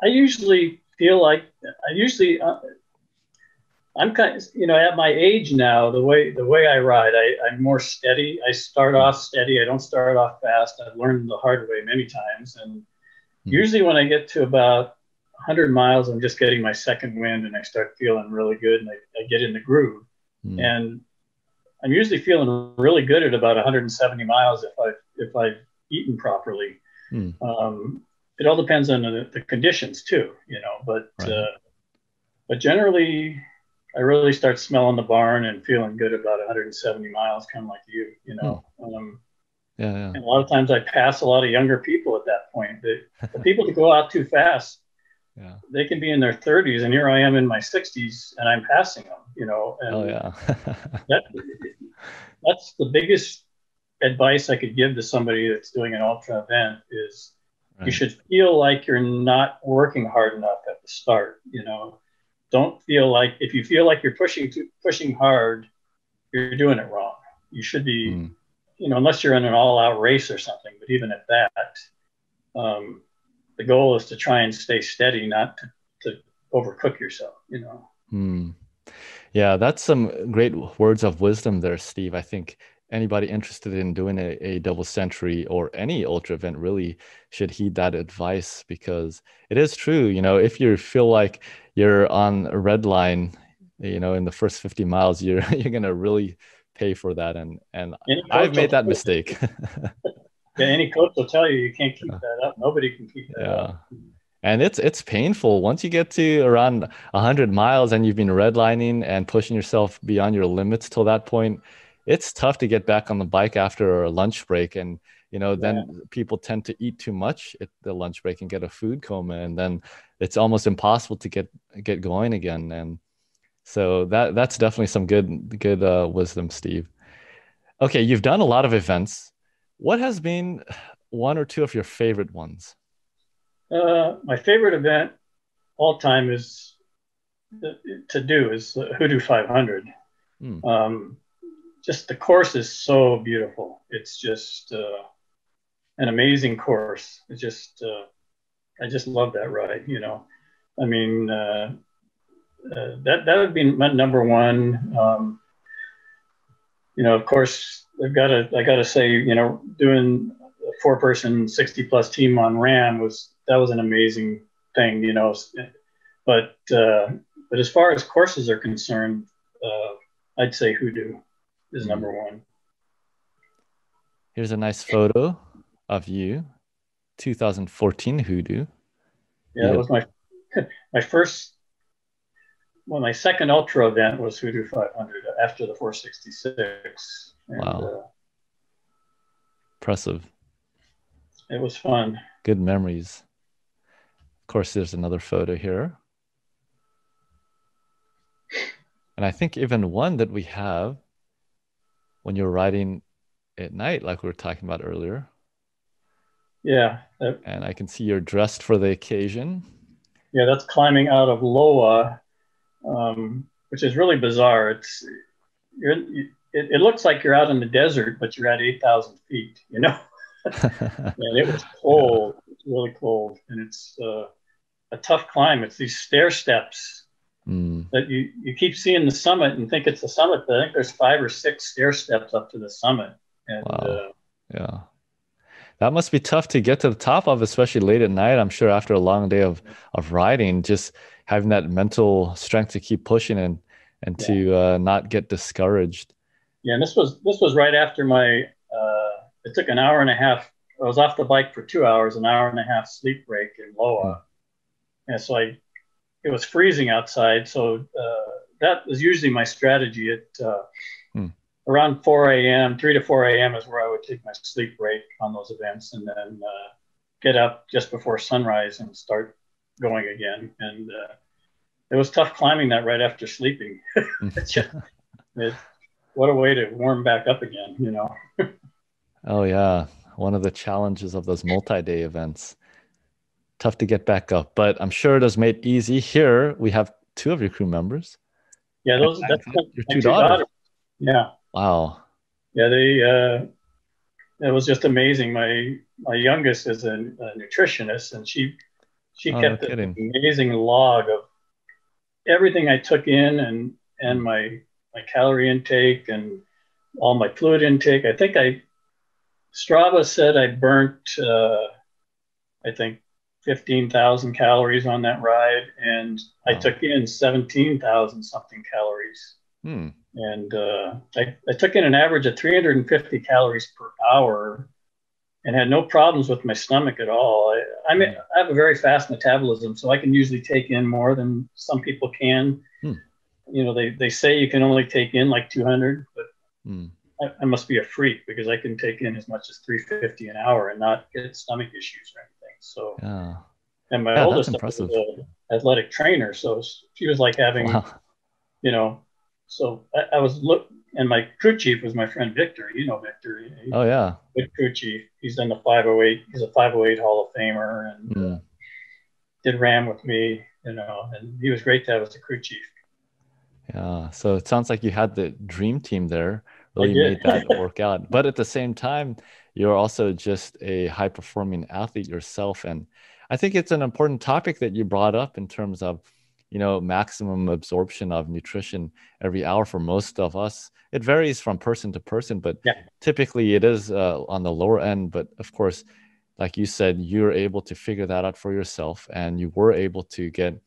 I usually feel like I usually I'm kind of, at my age now, the way I ride, I'm more steady. I start Mm, off steady. I don't start off fast. I've learned the hard way many times. And mm, usually when I get to about 100 miles, I'm just getting my second wind and I start feeling really good and I get in the groove. mm, And I'm usually feeling really good at about 170 miles if I've eaten properly. mm, Um, it all depends on the conditions too, right. but generally, I really start smelling the barn and feeling good about 170 miles, kind of like Mm, yeah, yeah, And a lot of times I pass a lot of younger people at that point. The people that go out too fast, yeah. they can be in their 30s, and here I am in my 60s, and I'm passing them, Oh, and yeah. that that's the biggest advice I could give to somebody that's doing an ultra event is you Right. should feel like you're not working hard enough at the start. Don't feel like if you feel like you're pushing hard, you're doing it wrong. You should be, Mm. unless you're in an all-out race or something. But even at that, um, the goal is to try and stay steady, not to overcook yourself. Mm. Yeah, that's some great words of wisdom there, Steve. I think anybody interested in doing a double century or any ultra event really should heed that advice because it is true. If you feel like you're on a red line, in the first 50 miles, you're you're gonna really pay for that. And Any I've coach will made that tell you, mistake. yeah, any coach will tell you you can't keep that up. Nobody can keep that Yeah. up. And it's painful once you get to around 100 miles and you've been redlining and pushing yourself beyond your limits till that point. It's tough to get back on the bike after a lunch break. And, Yeah. then people tend to eat too much at the lunch break and get a food coma. And then it's almost impossible to get going again. And so that's definitely some good wisdom, Steve. Okay, you've done a lot of events. What has been one or two of your favorite ones? My favorite event all time is to do is the HooDoo 500. Hmm. Um, just the course is so beautiful. It's just an amazing course. I just love that ride. I mean, that would be my number one. Of course, I gotta say, doing a 4-person 60+ team on RAAM was an amazing thing. But but as far as courses are concerned, I'd say HooDoo is Hmm. number one. Here's a nice photo of you, 2014 HooDoo. Yeah, You that had, was my first. Well, my second ultra event was HooDoo 500 after the 466, and wow, impressive. it was fun. Good memories. Of course, there's another photo here. And I think even one that we have when you're riding at night, like we were talking about earlier. Yeah, And I can see you're dressed for the occasion. Yeah, that's climbing out of Loa, which is really bizarre. You're, it looks like you're out in the desert, but you're at 8,000 feet, you know? And it was Yeah. cold. It's really cold. And it's a tough climb. It's these stair steps Mm, that you keep seeing the summit and think it's the summit, but I think there's 5 or 6 stair steps up to the summit. And wow. Yeah. That must be tough to get to the top of, especially late at night. I'm sure after a long day of riding, just having that mental strength to keep pushing and yeah, to not get discouraged. yeah. And this was right after my. It took an hour and a half. I was off the bike for 2 hours, an hour and a half sleep break in Hmm. Loa, and so it was freezing outside. So that was usually my strategy at Hmm. around 4 a.m., 3 to 4 a.m. is where I would take my sleep break on those events, and then get up just before sunrise and start going again. And it was tough climbing that right after sleeping. It's just, it, what a way to warm back up again, you know? Oh yeah. One of the challenges of those multi-day events. Tough to get back up, but I'm sure it was made easy. Here we have two of your crew members Yeah, and those that's your my two two daughters. daughters. Yeah, Wow. yeah, it was just amazing. My youngest is a nutritionist, and she Oh, no kept this kidding. amazing log of everything I took in Hmm. and my calorie intake and all my fluid intake. I think Strava said I burnt I think 15,000 calories on that ride, and I Wow. took in 17,000 something calories. Hmm. And I took in an average of 350 calories per hour and had no problems with my stomach at all. I mean, Hmm. I have a very fast metabolism, so I can usually take in more than some people can. Hmm. You know, they say you can only take in like 200, but Hmm. I must be a freak because I can take in as much as 350 an hour and not get stomach issues or anything. So, Yeah. and my Yeah, that's oldest was impressive. an athletic trainer, so she was like having, Wow. you know, so I was and my crew chief was my friend Victor. You know Victor, he's Oh yeah. a good crew chief. He's in the 508. He's a 508 Hall of Famer and Hmm. did RAAM with me, you know, and he was great to have as a crew chief. Yeah. So it sounds like you had the dream team there, I really did. made that work out. But at the same time, you're also just a high performing athlete yourself. And I think it's an important topic that you brought up in terms of, maximum absorption of nutrition every hour for most of us. It varies from person to person, but Yeah, typically it is on the lower end. But of course, like you said, you're able to figure that out for yourself and you were able to get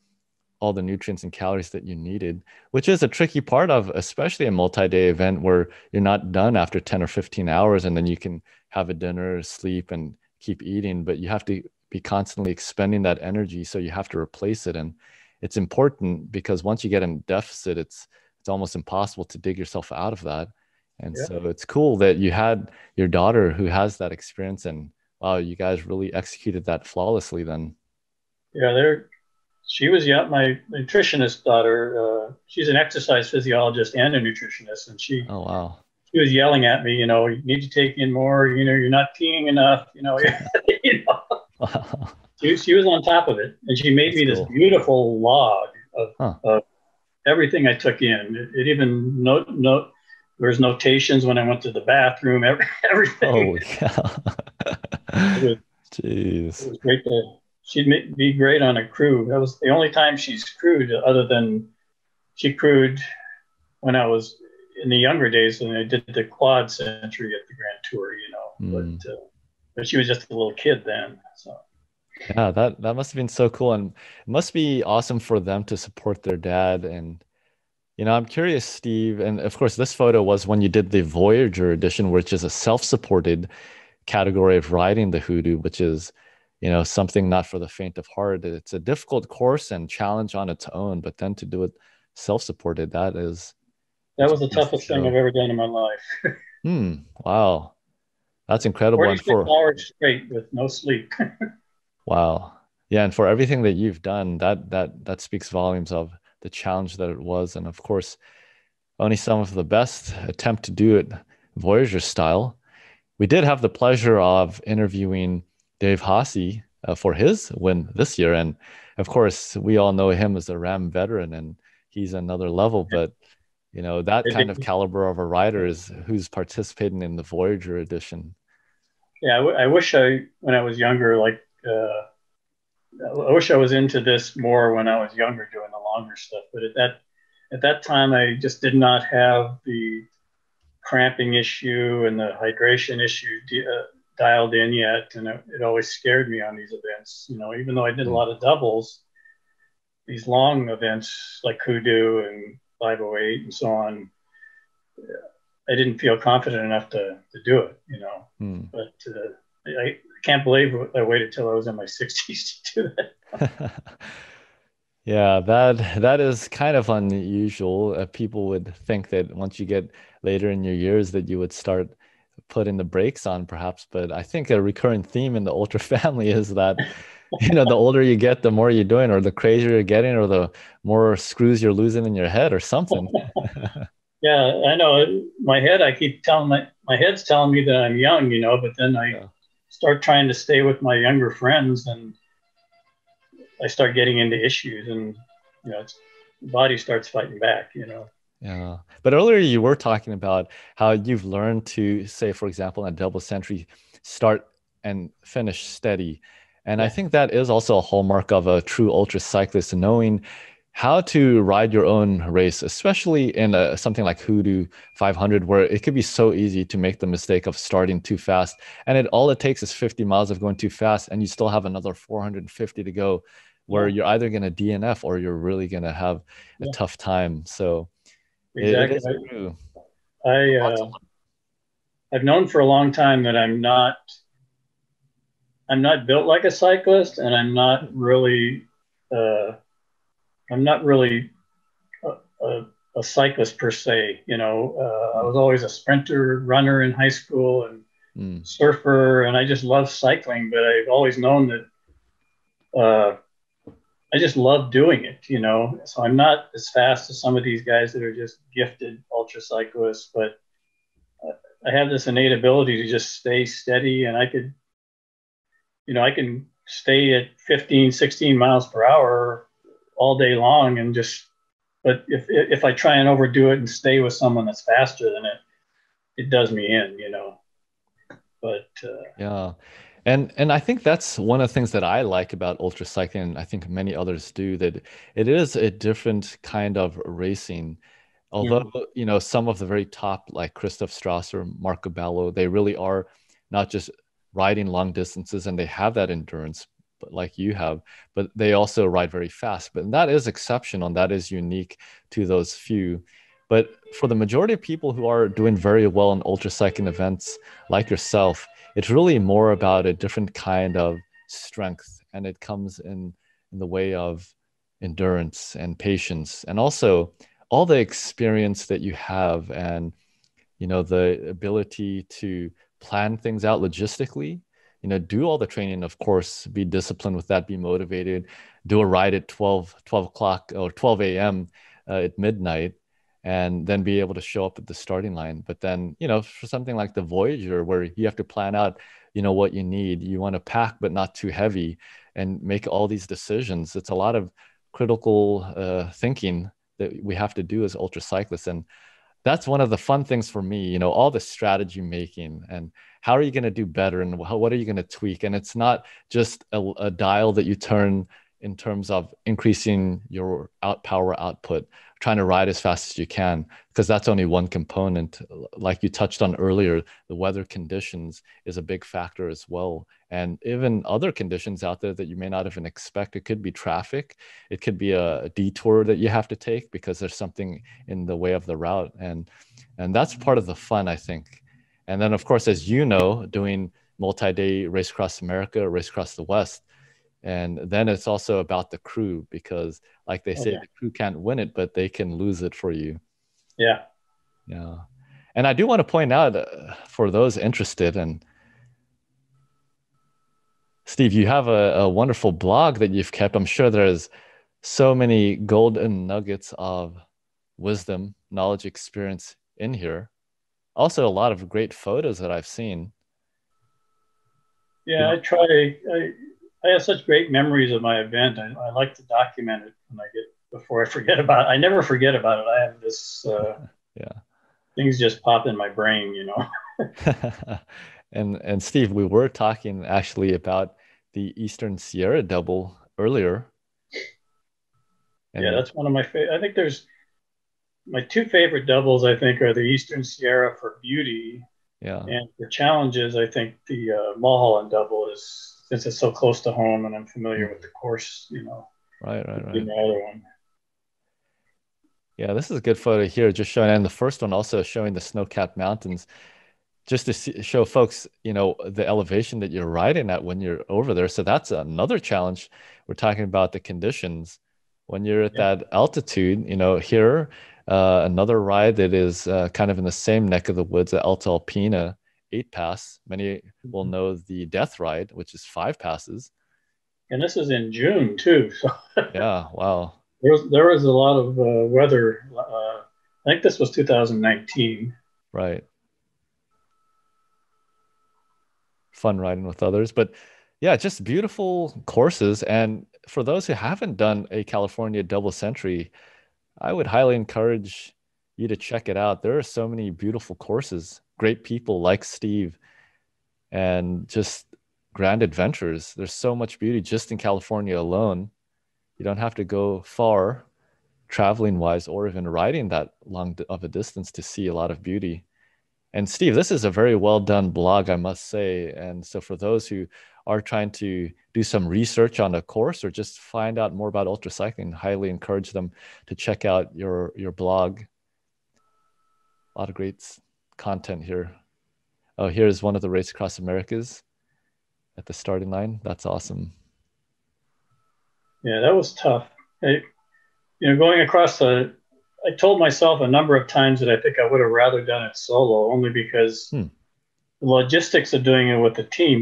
all the nutrients and calories that you needed, which is a tricky part of, especially a multi-day event where you're not done after 10 or 15 hours and then you can have a dinner, sleep, and keep eating, but you have to be constantly expending that energy. So you have to replace it. And it's important because once you get in deficit, it's almost impossible to dig yourself out of that. And yeah, so it's cool that you had your daughter who has that experience and wow, you guys really executed that flawlessly then. yeah. She was, yeah, my nutritionist daughter. She's an exercise physiologist and a nutritionist, and Oh, wow. she was yelling at me. You know, you need to take in more. You know, you're not peeing enough. You know, you know. Wow. She was on top of it, and she made That's me this cool. beautiful log Huh. of everything I took in. It even there's notations when I went to the bathroom. Everything. Holy cow. It was it Jeez. was great to. Be great on a crew. That was the only time she's crewed, other than she crewed when I was in the younger days when I did the quad century at the Grand Tour. You know, Hmm. but she was just a little kid then. So Yeah, that must have been so cool. And it must be awesome for them to support their dad. And, I'm curious, Steve, and of course, this photo was when you did the Voyager edition, which is a self-supported category of riding the HooDoo, which is, something not for the faint of heart. It's a difficult course and challenge on its own, but then to do it self-supported, that it was just the goes to toughest thing I've show. ever done in my life. Hmm. Wow. That's incredible. And 46 for hours straight with no sleep. wow. Yeah, and for everything that you've done, that speaks volumes of the challenge that it was. And of course, only some of the best attempt to do it Voyager style. We did have the pleasure of interviewing Dave Hassie for his win this year, and of course, we all know him as a RAAM veteran, and he's another level. But you know, that kind of caliber of a rider is who's participating in the Voyager edition. Yeah, I wish when I was younger, like, I wish I was into this more when I was younger, doing the longer stuff. But at that time, I just did not have the cramping issue and the hydration issue dialed in yet, and it always scared me on these events. You know, even though I did a lot of doubles, these long events like HooDoo and 508 and so on, I didn't feel confident enough to do it. You know, but I can't believe I waited till I was in my 60s to do that. Yeah, that is kind of unusual. People would think that once you get later in your years that you would start putting the brakes on, perhaps. But I think a recurring theme in the Ultra family is that, you know, the older you get, the more you're doing, or the crazier you're getting, or the more screws you're losing in your head, or something. Yeah, I know. My head, I keep telling my head's telling me that I'm young, you know, but then I start trying to stay with my younger friends, and I start getting into issues, and you know, the body starts fighting back, you know. Yeah. But earlier you were talking about how you've learned to, say, for example, in a double century, start and finish steady. And I think that is also a hallmark of a true ultra cyclist, knowing how to ride your own race, especially in something like HooDoo 500, where it could be so easy to make the mistake of starting too fast. And all it takes is 50 miles of going too fast, and you still have another 450 to go, where you're either going to DNF or you're really going to have a tough time. So it Exactly. is true. I've known for a long time that I'm not built like a cyclist, and I'm not really a cyclist per se. You know, I was always a sprinter, runner in high school, and surfer, and I just love cycling. But I've always known that I just love doing it. You know, so I'm not as fast as some of these guys that are just gifted ultra cyclists, but I have this innate ability to just stay steady, and I can stay at 15, 16 miles per hour all day long, and but if I try and overdo it and stay with someone that's faster than it does me in, you know. But yeah. And I think that's one of the things that I like about ultracycling, and I think many others do, that it is a different kind of racing. Although, you know, some of the very top, like Christoph Strasser, Marco Ballo, they really are not just riding long distances and they have that endurance, but like you have, but they also ride very fast. But that is exceptional, and that is unique to those few. But for the majority of people who are doing very well in ultracycling events like yourself, it's really more about a different kind of strength. And it comes in the way of endurance and patience, and also all the experience that you have, and you know, the ability to plan things out logistically, you know, do all the training, of course, be disciplined with that, be motivated, do a ride at 12 o'clock or 12 a.m. At midnight, and then be able to show up at the starting line. But then, you know, for something like the Voyager, where you have to plan out, you know, what you need, you want to pack but not too heavy, and make all these decisions. It's a lot of critical thinking that we have to do as ultra cyclists. And that's one of the fun things for me, you know, all the strategy making, and how are you going to do better, and what are you going to tweak. And it's not just a dial that you turn in terms of increasing your power output, trying to ride as fast as you can, because that's only one component. Like you touched on earlier, the weather conditions is a big factor as well. And even other conditions out there that you may not even expect. It could be traffic. It could be a detour that you have to take because there's something in the way of the route. And that's part of the fun, I think. And then, of course, as you know, doing multi-day Race Across America, Race Across the West, and then it's also about the crew, because like they say, the crew can't win it, but they can lose it for you. Yeah. Yeah. And I do want to point out for those interested, and Steve, you have a wonderful blog that you've kept. I'm sure there's so many golden nuggets of wisdom, knowledge, experience in here. Also, a lot of great photos that I've seen. Yeah, I have such great memories of my event. I like to document it when I get before I forget about it. I never forget about it. I have this Yeah. things just pop in my brain, you know. And Steve, we were talking actually about the Eastern Sierra double earlier. Yeah, And that's one of my favorite. I think there's my two favorite doubles. I think are the Eastern Sierra for beauty, yeah, and for challenges. I think the Mulholland double is, since it's so close to home and I'm familiar with mm, the course. You know, right, right, would be right. my other one. Yeah, this is a good photo here, just showing, and the first one also showing the snow-capped mountains, just to show folks, the elevation that you're riding at when you're over there. So that's another challenge. We're talking about the conditions when you're at Yeah. that altitude, here, another ride that is kind of in the same neck of the woods, the Alta Alpina 8 pass. Many will know the Death Ride, which is 5 passes. And this is in June too, so Yeah, wow. there was a lot of weather. I think this was 2019. Right. Fun riding with others. But yeah, just beautiful courses. And for those who haven't done a California double century, I would highly encourage you to check it out. There are so many beautiful courses, great people like Steve, and just grand adventures. There's so much beauty just in California alone. You don't have to go far traveling wise or even riding that long of a distance to see a lot of beauty. And Steve, this is a very well done blog, I must say. And so for those who are trying to do some research on a course or just find out more about ultracycling, highly encourage them to check out your blog. A lot of great content here. Oh, here's one of the Race Across Americas at the starting line. That's awesome. Yeah, that was tough. Going across I told myself a number of times that I think I would have rather done it solo, only because Hmm. the logistics of doing it with a team,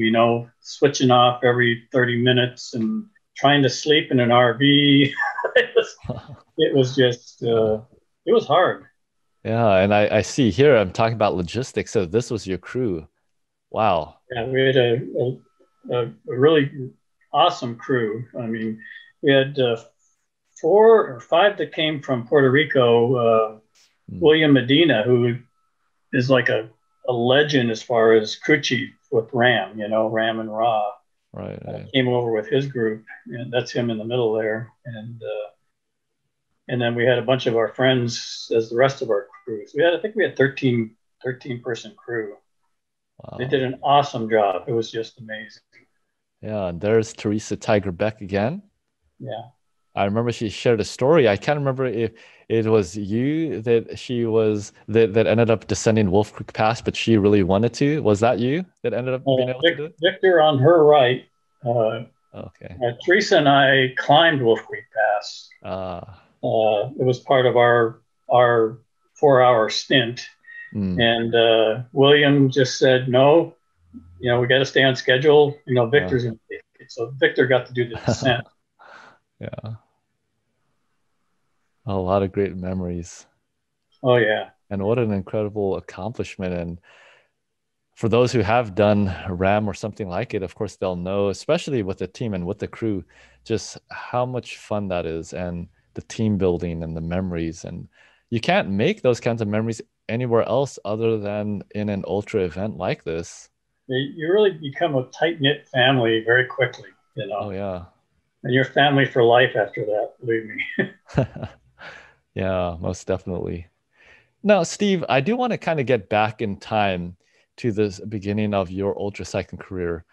switching off every 30 minutes and trying to sleep in an RV. it was just, Yeah. it was hard. Yeah, and I see here I'm talking about logistics. So this was your crew. Wow. Yeah, we had a really awesome crew. I mean, we had 4 or 5 that came from Puerto Rico. Hmm. William Medina, who is like a legend as far as crew chief with RAAM, RAAM and RAW. Right, right. Came over with his group, and that's him in the middle there. And then we had a bunch of our friends as the rest of our crews. I think we had 13 person crew. They did Wow. an awesome job. It was just amazing. Yeah, and there's Teresa Tiger Beck again. Yeah. I remember she shared a story. I can't remember if it was you that she was that ended up descending Wolf Creek Pass, but she really wanted to. Was that you that ended up being able to do it? Victor on her right. Uh, Okay. Teresa and I climbed Wolf Creek Pass. Uh, It was part of our 4 hour stint, mm, and William just said, "No, we got to stay on schedule. yeah. Victor's going to take it." So Victor got to do the descent. Yeah. A lot of great memories. Oh yeah, And what an incredible accomplishment. And for those who have done RAM or something like it, of course, they'll know, especially with the team and with the crew, just how much fun that is and the team building and the memories. And you can't make those kinds of memories anywhere else other than in an ultra event like this. you really become a tight knit family very quickly. Oh, yeah. And you're family for life after that. Believe me. Yeah, most definitely. Now, Steve, I do want to kind of get back in time to the beginning of your ultra cycling career.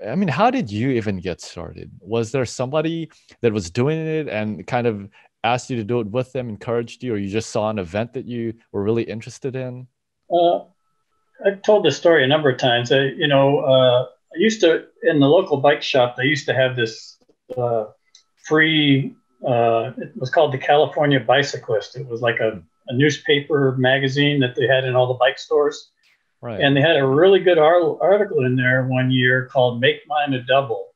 I mean, how did you even get started? Was there somebody that was doing it and kind of asked you to do it with them, encouraged you, or you just saw an event that you were really interested in? Uh, I've told this story a number of times. I used to, in the local bike shop, they used to have this free, it was called the California Bicyclist. It was like a newspaper magazine that they had in all the bike stores. Right. And they had a really good article in there one year called Make Mine a Double.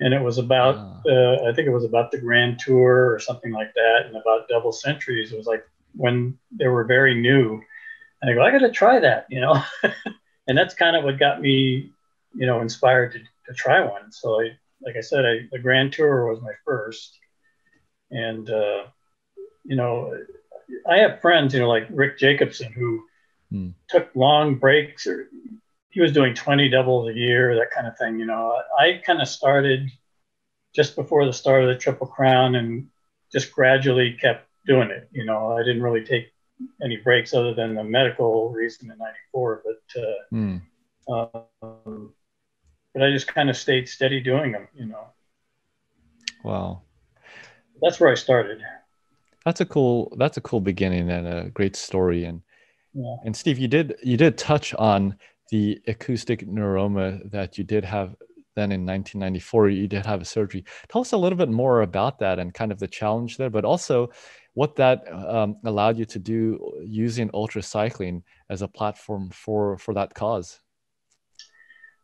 And it was about, Ah, I think it was about the Grand Tour or something like that, and about double centuries. It was like when they were very new. And I go, I got to try that. And that's kind of what got me, inspired to try one. So like I said, the Grand Tour was my first. And, you know, I have friends, you know, like Rick Jacobson, who took long breaks, or he was doing 20 doubles a year, that kind of thing. You know, I kind of started just before the start of the Triple Crown and just gradually kept doing it. You know, I didn't really take any breaks other than the medical reason in '94, but I just kind of stayed steady doing them, you know. Wow. That's where I started. That's a cool beginning and a great story. And Yeah. and Steve, you did touch on the acoustic neuroma that you did have then in 1994. You did have a surgery. Tell us a little bit more about that and kind of the challenge there, but also what that allowed you to do using ultracycling as a platform for that cause.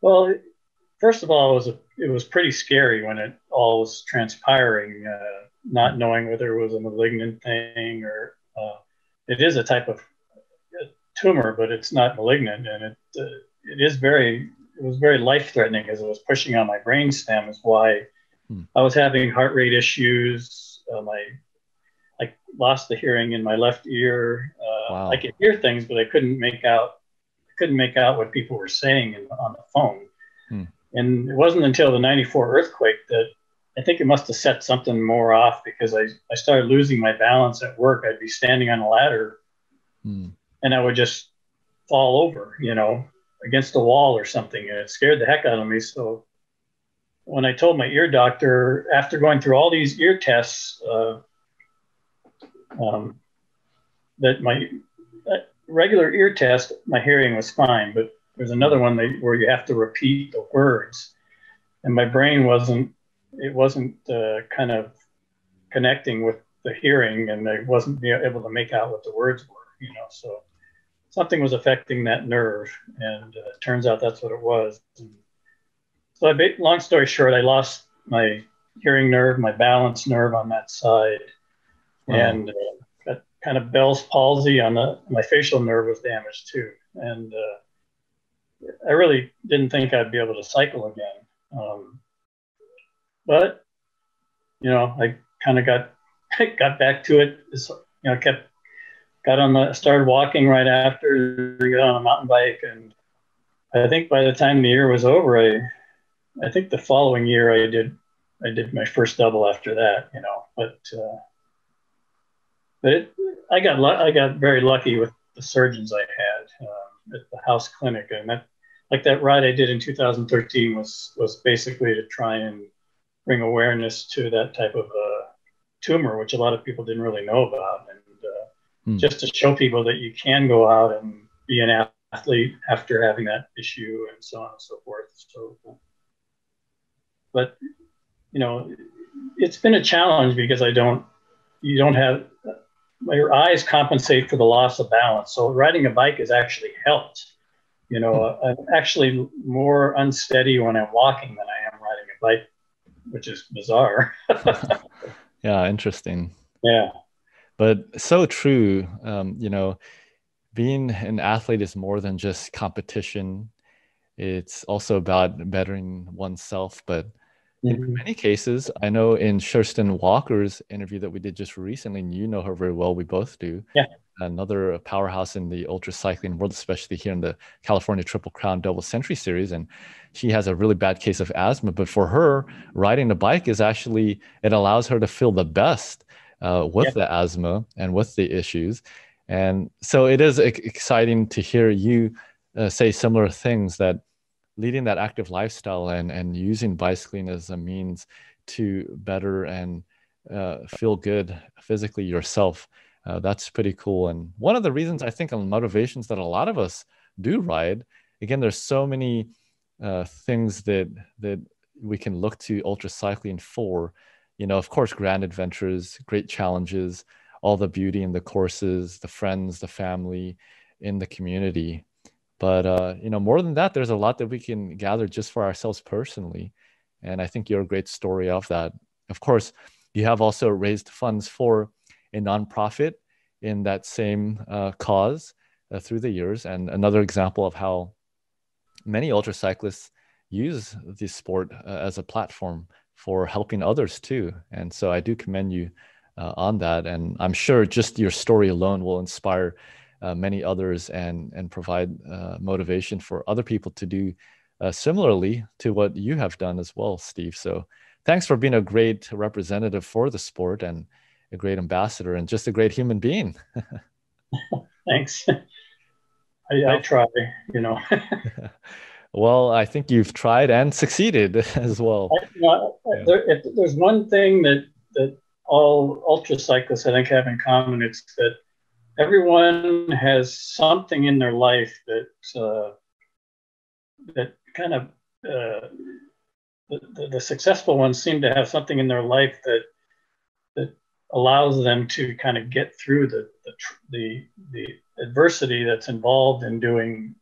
Well, first of all, it was pretty scary when it all was transpiring, not knowing whether it was a malignant thing or it is a type of tumor, but it's not malignant, and it was very life threatening as it was pushing on my brain stem. Is why I was having heart rate issues. I lost the hearing in my left ear. Wow. I could hear things, but I couldn't make out what people were saying on the phone. And it wasn't until the '94 earthquake that I think it must have set something more off, because I started losing my balance at work. I'd be standing on a ladder and I would just fall over, you know, against a wall or something. And it scared the heck out of me. So when I told my ear doctor, after going through all these ear tests, that my regular ear test, my hearing was fine, but there's another one where you have to repeat the words, and my brain wasn't kind of connecting with the hearing, and I wasn't able to make out what the words were, you know. So something was affecting that nerve, and it turns out that's what it was. And so, long story short, I lost my hearing nerve, my balance nerve on that side, and got kind of Bell's palsy on my facial nerve was damaged too, and I really didn't think I'd be able to cycle again. But, you know, I kind of got back to it. You know, started walking right after, got on a mountain bike. And I think by the time the year was over, I think the following year I did my first double after that, you know, I got very lucky with the surgeons I had at the house clinic, and that ride I did in 2013 was basically to try and bring awareness to that type of tumor, which a lot of people didn't really know about, and just to show people that you can go out and be an athlete after having that issue, and so on and so forth. So, but you know, it's been a challenge because your eyes compensate for the loss of balance. So riding a bike has actually helped. You know, I'm actually more unsteady when I'm walking than I am riding a bike, which is bizarre. Yeah, interesting. Yeah. But so true. You know, being an athlete is more than just competition. It's also about bettering oneself. But in many cases, I know in Kirsten Walker's interview that we did just recently, and you know her very well, we both do. Yeah. Another powerhouse in the ultracycling world, especially here in the California Triple Crown Double Century Series. And she has a really bad case of asthma. But for her, riding a bike it allows her to feel the best with the asthma and with the issues. And so it is exciting to hear you say similar things, that leading that active lifestyle and using bicycling as a means to better and feel good physically yourself. That's pretty cool. And one of the reasons I think on motivations that a lot of us do ride, again, there's so many things that we can look to ultracycling for. You know, of course, grand adventures, great challenges, all the beauty in the courses, the friends, the family, in the community. But, you know, more than that, there's a lot that we can gather just for ourselves personally. And I think you're a great story of that. Of course, you have also raised funds for a nonprofit in that same cause through the years. And another example of how many ultracyclists use the sport as a platform for helping others too. And so I do commend you on that. And I'm sure just your story alone will inspire many others and provide motivation for other people to do similarly to what you have done as well, Steve. So thanks for being a great representative for the sport and a great ambassador and just a great human being. Thanks. I try, you know. Well, I think you've tried and succeeded as well. If there's one thing that all ultracyclists, I think, have in common, it's that everyone has something in their life that kind of the successful ones seem to have something in their life that allows them to kind of get through the adversity that's involved in doing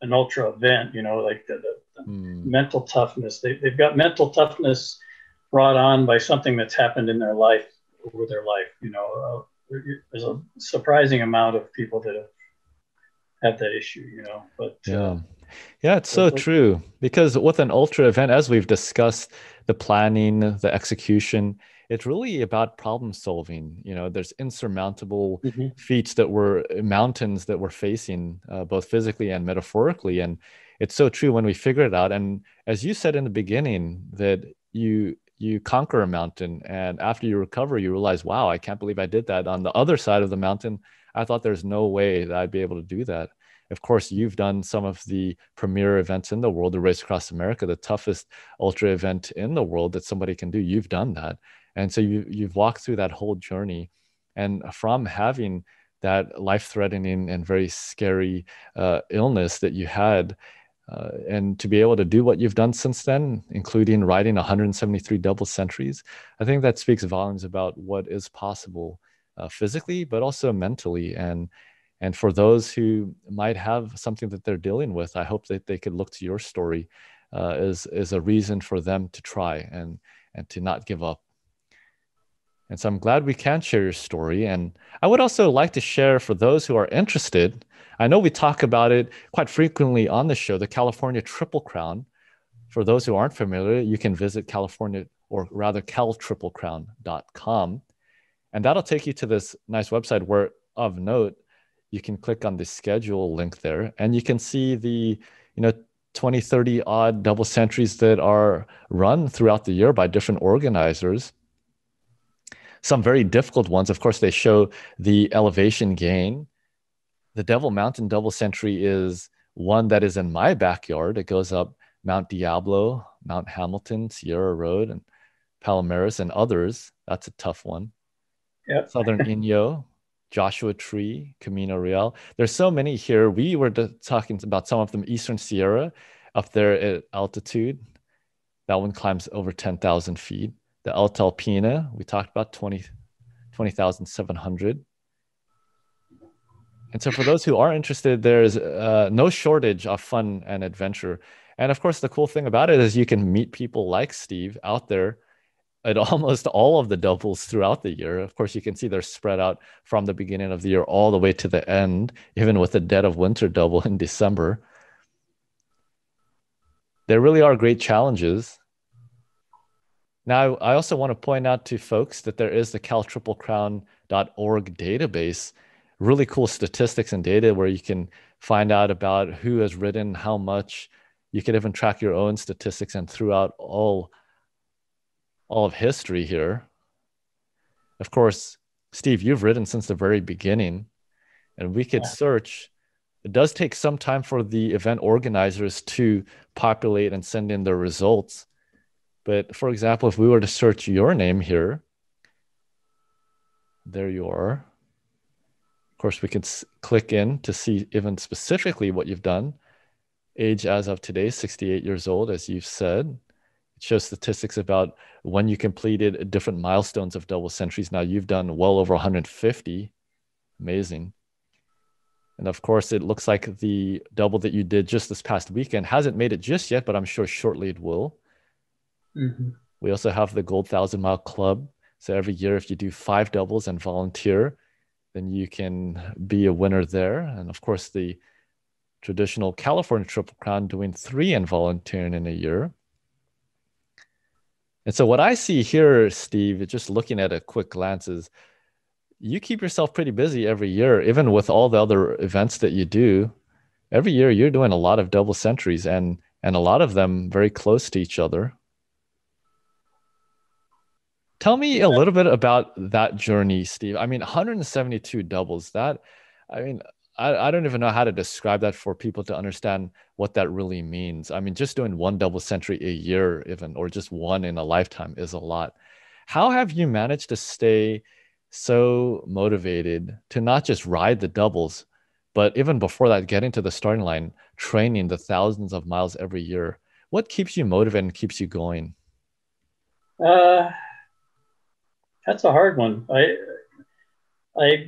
an ultra event, you know, like the mental toughness. They've got mental toughness brought on by something that's happened in their life, over their life. You know, there's a surprising amount of people that have that issue, you know. But yeah, it's so true, because with an ultra event, as we've discussed, the planning, the execution, it's really about problem solving. You know, there's insurmountable feats mountains that we're facing, both physically and metaphorically. And it's so true when we figure it out. And as you said in the beginning, that you conquer a mountain, and after you recover, you realize, wow, I can't believe I did that. On the other side of the mountain, I thought there's no way that I'd be able to do that. Of course, you've done some of the premier events in the world, the Race Across America, the toughest ultra event in the world that somebody can do. You've done that. And so you've walked through that whole journey. And from having that life-threatening and very scary illness that you had, and to be able to do what you've done since then, including riding 173 double centuries, I think that speaks volumes about what is possible physically, but also mentally. And for those who might have something that they're dealing with, I hope that they could look to your story as a reason for them to try and to not give up. And so I'm glad we can share your story. And I would also like to share, for those who are interested, I know we talk about it quite frequently on the show, the California Triple Crown. For those who aren't familiar, you can visit California, or rather caltriplecrown.com. And that'll take you to this nice website where, of note, you can click on the schedule link there, and you can see the 20, 30 odd double centuries that are run throughout the year by different organizers. Some very difficult ones. Of course, they show the elevation gain. The Devil Mountain double century is one that is in my backyard. It goes up Mount Diablo, Mount Hamilton, Sierra Road, and Palomares, and others. That's a tough one. Yep. Southern Inyo, Joshua Tree, Camino Real. There's so many here. We were talking about some of them. Eastern Sierra, up there at altitude. That one climbs over 10,000 feet. The Alta Alpina, we talked about 20,700. And so for those who are interested, there's no shortage of fun and adventure. And of course, the cool thing about it is you can meet people like Steve out there at almost all of the doubles throughout the year. Of course, you can see they're spread out from the beginning of the year all the way to the end, even with the dead of winter double in December. There really are great challenges. Now, I also want to point out to folks that there is the caltriplecrown.org database, really cool statistics and data where you can find out about who has ridden how much. You can even track your own statistics and throughout all of history here. Of course, Steve, you've ridden since the very beginning, and we could search. It does take some time for the event organizers to populate and send in their results. But for example, if we were to search your name here, there you are. Of course, we could click in to see even specifically what you've done. Age as of today, 68 years old, as you've said. It shows statistics about when you completed different milestones of double centuries. Now you've done well over 150. Amazing. And of course, it looks like the double that you did just this past weekend hasn't made it just yet, but I'm sure shortly it will. We also have the Gold 1,000 Mile Club. So every year, if you do 5 doubles and volunteer, then you can be a winner there. And of course, the traditional California Triple Crown, doing 3 and volunteering in a year. And so what I see here, Steve, just looking at a quick glance, is you keep yourself pretty busy every year, even with all the other events that you do. Every year you're doing a lot of double centuries, and a lot of them very close to each other. Tell me a little bit about that journey, Steve. I mean, 172 doubles, I mean, I don't even know how to describe that for people to understand what that really means. I mean, just doing 1 double century a year even, or just 1 in a lifetime, is a lot. How have you managed to stay so motivated to not just ride the doubles, but even before that, getting to the starting line, training the thousands of miles every year? What keeps you motivated and keeps you going? That's a hard one. I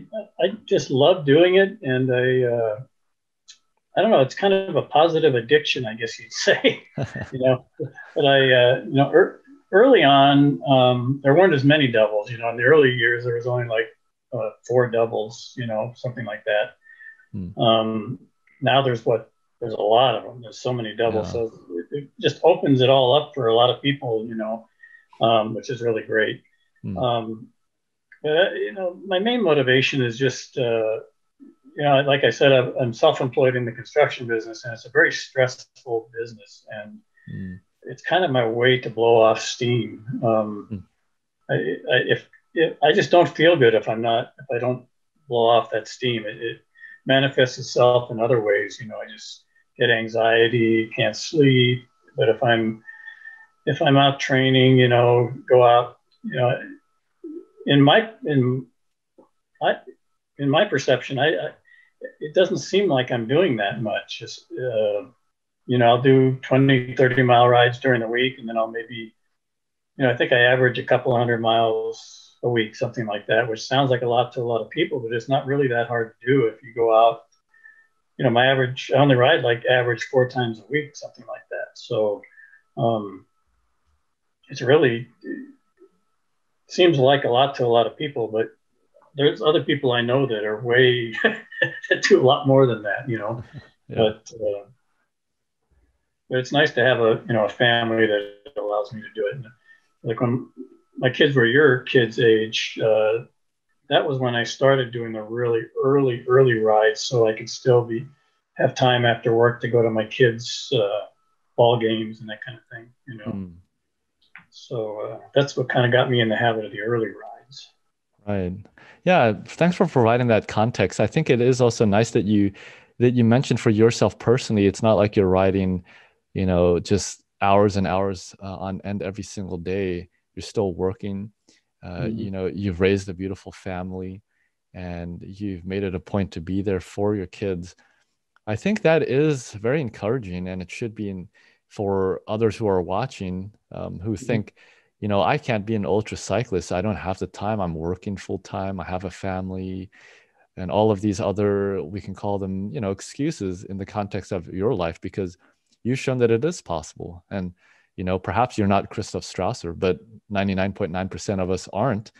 just love doing it, and I don't know. It's kind of a positive addiction, I guess you'd say. you know, but early on, there weren't as many doubles. You know, in the early years, there was only like 4 doubles. You know, something like that. Now there's a lot of them. There's so many doubles, so it just opens it all up for a lot of people. You know, which is really great. But, you know, my main motivation is just, you know, like I said, I'm self-employed in the construction business, and it's a very stressful business, and it's kind of my way to blow off steam. If I just don't feel good if I don't blow off that steam. It manifests itself in other ways. You know, I just get anxiety, can't sleep. But if I'm out training, you know, go out, you know, in my perception, it doesn't seem like I'm doing that much. Just, you know, I'll do 20, 30-mile rides during the week, and then I'll maybe, you know, I think I average a couple 100 miles a week, something like that, which sounds like a lot to a lot of people, but it's not really that hard to do if you go out. You know, I only ride like average 4 times a week, something like that. So it's really seems like a lot to a lot of people, but there's other people I know that are way that do a lot more than that, you know. But it's nice to have a family that allows me to do it. And like when my kids were your kids' age, that was when I started doing the really early rides, so I could still have time after work to go to my kids' ball games and that kind of thing, you know. So that's what kind of got me in the habit of the early rides. Right. Yeah. Thanks for providing that context. I think it is also nice that you mentioned for yourself personally, it's not like you're riding, you know, just hours and hours on end every single day. You're still working. You know, you've raised a beautiful family, and you've made it a point to be there for your kids. I think that is very encouraging, and it should be for others who are watching, who think, you know, I can't be an ultra cyclist. I don't have the time. I'm working full time. I have a family, and all of these other, we can call them, you know, excuses in the context of your life, because you've shown that it is possible. And, you know, perhaps you're not Christoph Strasser, but 99.9% of us aren't.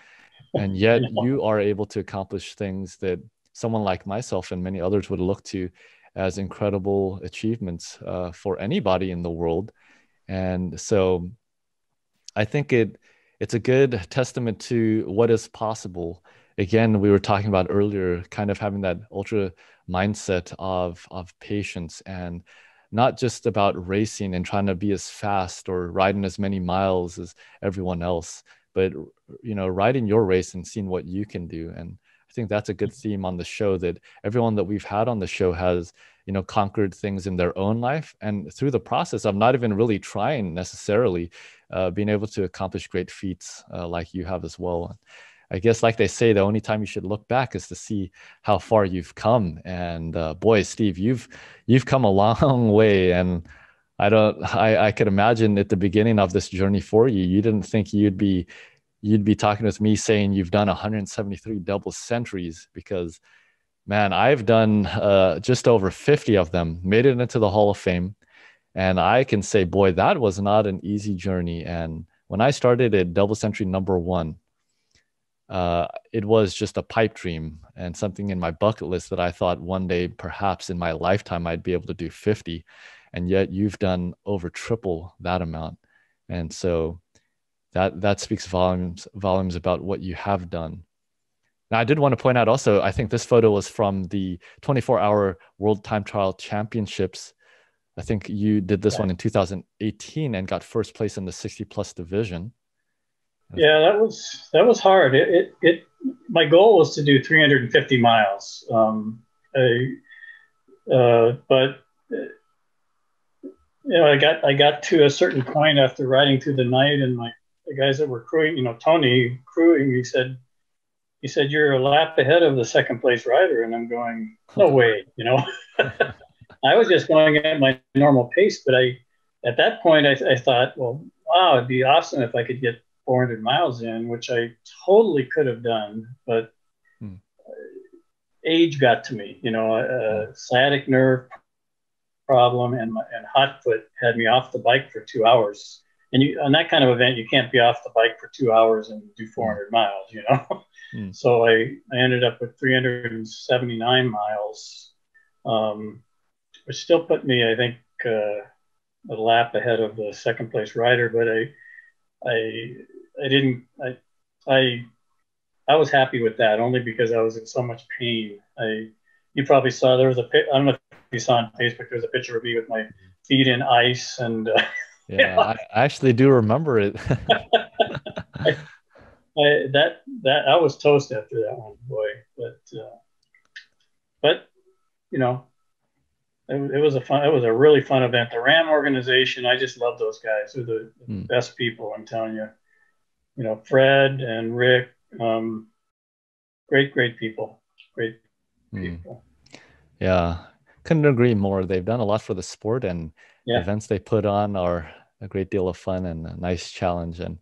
And yet you are able to accomplish things that someone like myself and many others would look to as incredible achievements for anybody in the world. And so I think it's a good testament to what is possible. Again, we were talking about earlier, kind of having that ultra mindset of patience, and not just about racing and trying to be as fast or riding as many miles as everyone else, but, you know, riding your race and seeing what you can do. And I think that's a good theme on the show, that everyone that we've had on the show has, you know, conquered things in their own life, and through the process of not even really trying necessarily, being able to accomplish great feats like you have as well. I guess, like they say, the only time you should look back is to see how far you've come. And boy, Steve, you've come a long way. And I could imagine at the beginning of this journey for you, you didn't think you'd be talking with me saying you've done 173 double centuries, because man, I've done just over 50 of them, made it into the Hall of Fame. And I can say, boy, that was not an easy journey. And when I started at double century number 1, it was just a pipe dream and something in my bucket list that I thought one day, perhaps in my lifetime, I'd be able to do 50. And yet you've done over triple that amount. And so that speaks volumes about what you have done. Now, I did want to point out also, I think this photo was from the 24-hour World Time Trial Championships. I think you did this one in 2018 and got first place in the 60 plus division. Yeah, that was hard. My goal was to do 350 miles. But I got to a certain point after riding through the night, and the guys that were crewing, Tony crewing, he said, "You're a lap ahead of the second place rider," and I'm going, "No way," I was just going at my normal pace, but at that point I thought, well, wow, it'd be awesome if I could get 400 miles in, which I totally could have done, but age got to me, sciatic nerve problem and hot foot had me off the bike for 2 hours. And on that kind of event, you can't be off the bike for 2 hours and do 400 miles, So I ended up with 379 miles, which still put me, I think, a lap ahead of the second place rider, but I was happy with that only because I was in so much pain. You probably saw I don't know if you saw on Facebook, there's a picture of me with my feet in ice and yeah, I actually do remember it. I was toast after that one, boy. But it was a really fun event. The RAAM organization, I just love those guys. They're the best people, I'm telling you. Fred and Rick, great people. Great people. Yeah, couldn't agree more. They've done a lot for the sport, and the events they put on are a great deal of fun and a nice challenge. And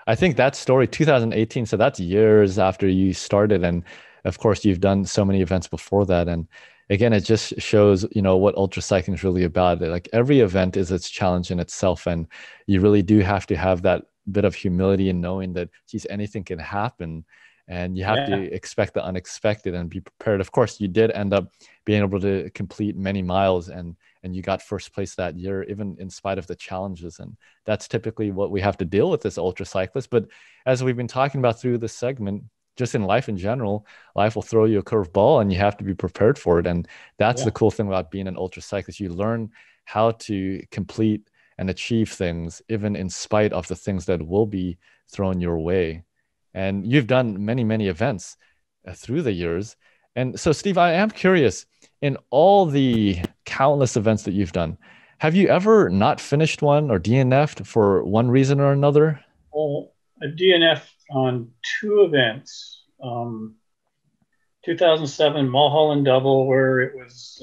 I think that story, 2018, so that's years after you started. And of course, you've done so many events before that. And again, it just shows, what ultracycling is really about. Like every event is its challenge in itself. And you really do have to have that bit of humility in knowing that, geez, anything can happen. And you have to expect the unexpected and be prepared. Of course, you did end up being able to complete many miles and you got first place that year, even in spite of the challenges. And that's typically what we have to deal with as ultracyclists. But as we've been talking about through this segment, just in life in general, life will throw you a curveball and you have to be prepared for it. And that's the cool thing about being an ultracyclist. You learn how to complete and achieve things, even in spite of the things that will be thrown your way. And you've done many, many events through the years. And so, Steve, I am curious, in all the countless events that you've done, have you ever not finished one or DNF'd for one reason or another? Well, I DNF'd on 2 events. 2007 Mulholland Double, where it was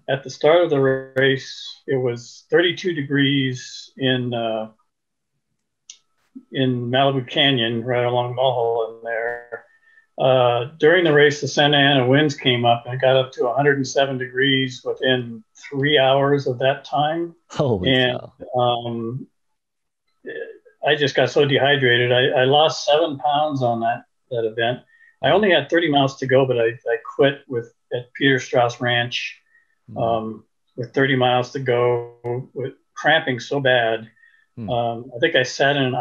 at the start of the race, it was 32 degrees in Malibu Canyon, right along Mulholland there. During the race, the Santa Ana winds came up and it got up to 107 degrees within 3 hours of that time. Holy cow. I just got so dehydrated. I lost 7 pounds on that event. I only had 30 miles to go, but I quit at Peter Strauss Ranch with 30 miles to go, with cramping so bad. I think I sat in an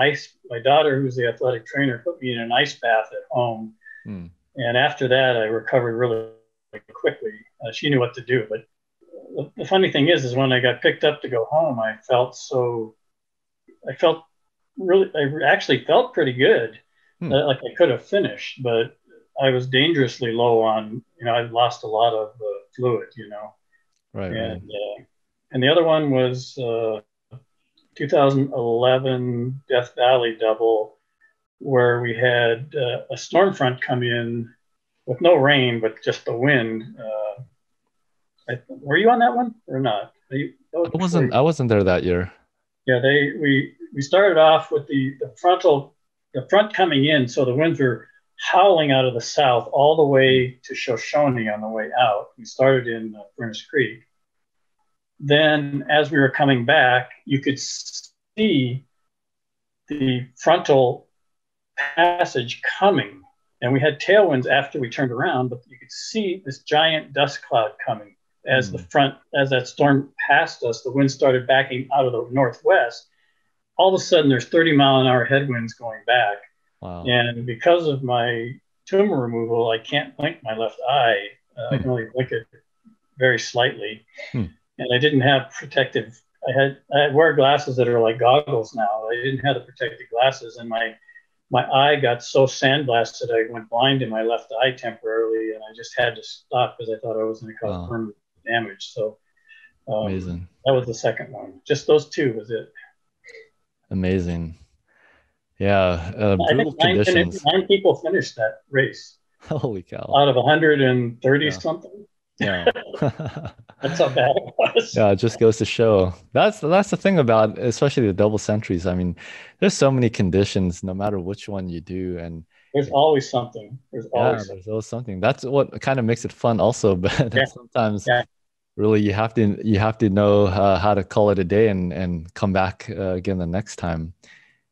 my daughter, who's the athletic trainer, put me in an ice bath at home. And after that, I recovered really quickly. She knew what to do. But the funny thing is when I got picked up to go home, I actually felt pretty good. Like I could have finished, but I was dangerously low on, I'd lost a lot of fluid, Right. And the other one was 2011 Death Valley Double, where we had a storm front come in with no rain, but just the wind. Were you on that one or not? I wasn't there that year. Yeah, we started off with the front coming in, so the winds were howling out of the south all the way to Shoshone on the way out. We started in Furnace Creek. Then as we were coming back, you could see the frontal passage coming, and we had tailwinds after we turned around, but you could see this giant dust cloud coming as as that storm passed us. The wind started backing out of the northwest. All of a sudden, there's 30-mile-an-hour headwinds going back. Wow. And because of my tumor removal, I can't blink my left eye. I can only blink it very slightly. And I didn't have protective. I wear glasses that are like goggles now. I didn't have the protective glasses, and my eye got so sandblasted I went blind in my left eye temporarily, and I just had to stop because I thought I was going to cause permanent damage. So amazing. That was the second one. Just those two was it. Amazing. Yeah, brutal conditions. 9 people finished that race. Holy cow! Out of 130 something. Yeah. That's how bad it was. Yeah, it just goes to show. That's the thing about, especially the double centuries. I mean, there's so many conditions, no matter which one you do, and there's always something. There's always something. That's what kind of makes it fun, also. But sometimes, really, you have to know how to call it a day and come back again the next time.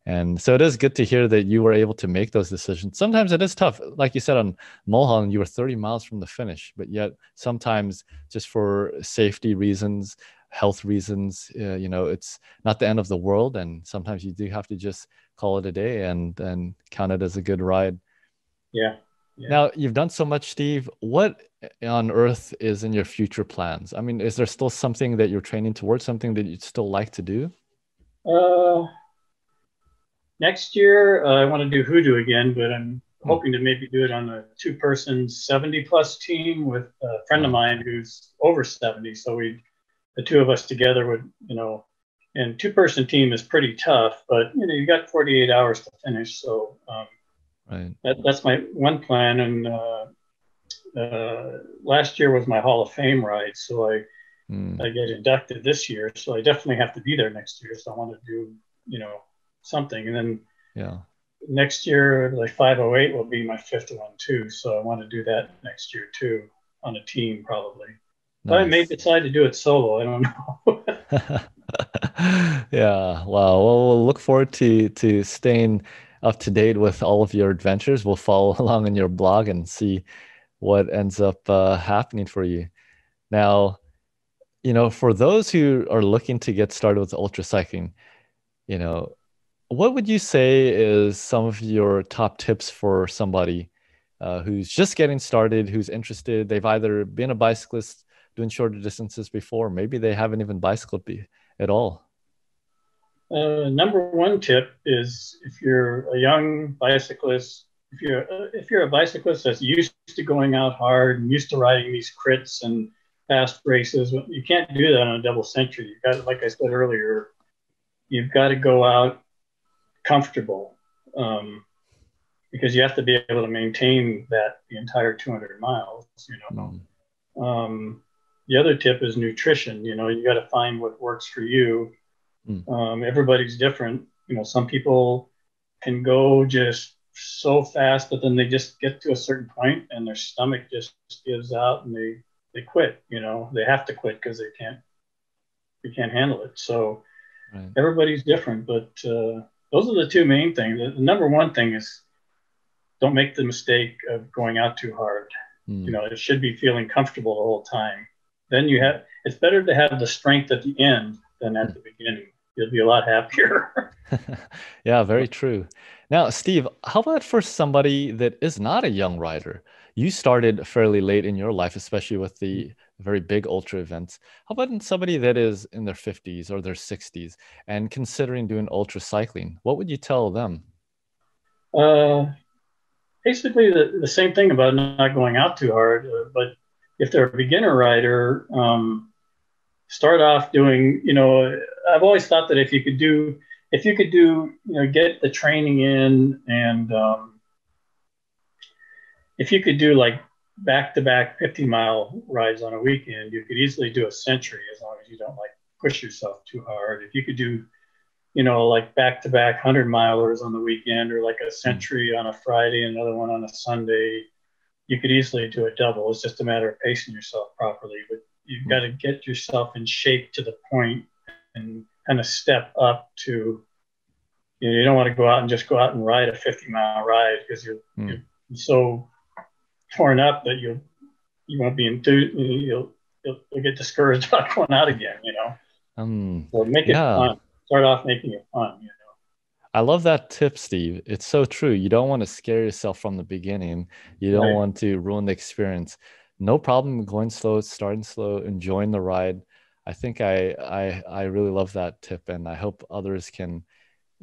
And so it is good to hear that you were able to make those decisions. Sometimes it is tough. Like you said, on Mulholland, you were 30 miles from the finish, but yet sometimes just for safety reasons, health reasons, it's not the end of the world. And sometimes you do have to just call it a day and count it as a good ride. Yeah. Now, you've done so much, Steve. What on earth is in your future plans? I mean, is there still something that you're training towards, something that you'd still like to do? Next year, I want to do HooDoo again, but I'm hoping to maybe do it on a 2-person 70+ team with a friend of mine who's over 70. So the two of us together would, and 2-person team is pretty tough, but you got 48 hours to finish. So that's my one plan. And last year was my Hall of Fame ride, so I get inducted this year. So I definitely have to be there next year. So I want to do, something. And then next year, like 508 will be my 5th one too. So I want to do that next year too, on a team probably. Nice. But I may decide to do it solo. I don't know. Yeah. Wow. Well, we'll look forward to staying up to date with all of your adventures. We'll follow along in your blog and see what ends up happening for you. Now, for those who are looking to get started with ultracycling, what would you say is some of your top tips for somebody who's just getting started, who's interested? They've either been a bicyclist doing shorter distances before, maybe they haven't even bicycled at all. Number one tip is, if you're a young bicyclist, if you're a bicyclist that's used to going out hard and used to riding these crits and fast races, you can't do that on a double century. You've got, like I said earlier, you've got to go out comfortable, because you have to be able to maintain that the entire 200 miles. The other tip is nutrition. You got to find what works for you. Everybody's different. Some people can go just so fast, but then they just get to a certain point and their stomach just gives out and they quit. They have to quit because they can't handle it. So everybody's different, but those are the two main things. The number one thing is, don't make the mistake of going out too hard. It should be feeling comfortable the whole time. Then it's better to have the strength at the end than at the beginning. You'll be a lot happier. Yeah, very true. Now, Steve, how about for somebody that is not a young rider? You started fairly late in your life, especially with the very big ultra events. How about in somebody that is in their 50s or their 60s and considering doing ultra cycling? What would you tell them? Basically, the same thing about not going out too hard. But if they're a beginner rider, start off doing, I've always thought that if you could do, get the training in, and if you could do like back-to-back 50-mile rides on a weekend, you could easily do a century as long as you don't push yourself too hard. If you could do, like back-to-back 100-milers on the weekend, or like a century on a Friday, another one on a Sunday, you could easily do a double. It's just a matter of pacing yourself properly. But you've got to get yourself in shape to the point and kind of step up to, You don't want to go out and just go out and ride a 50-mile ride because you're so torn up that you won't be enthused. You'll get discouraged about going out again. So make it Yeah. fun. Start off making it fun. I love that tip, Steve. It's so true. You don't want to scare yourself from the beginning. You don't Right. want to ruin the experience. No problem going slow, starting slow, enjoying the ride. I think I really love that tip, and I hope others can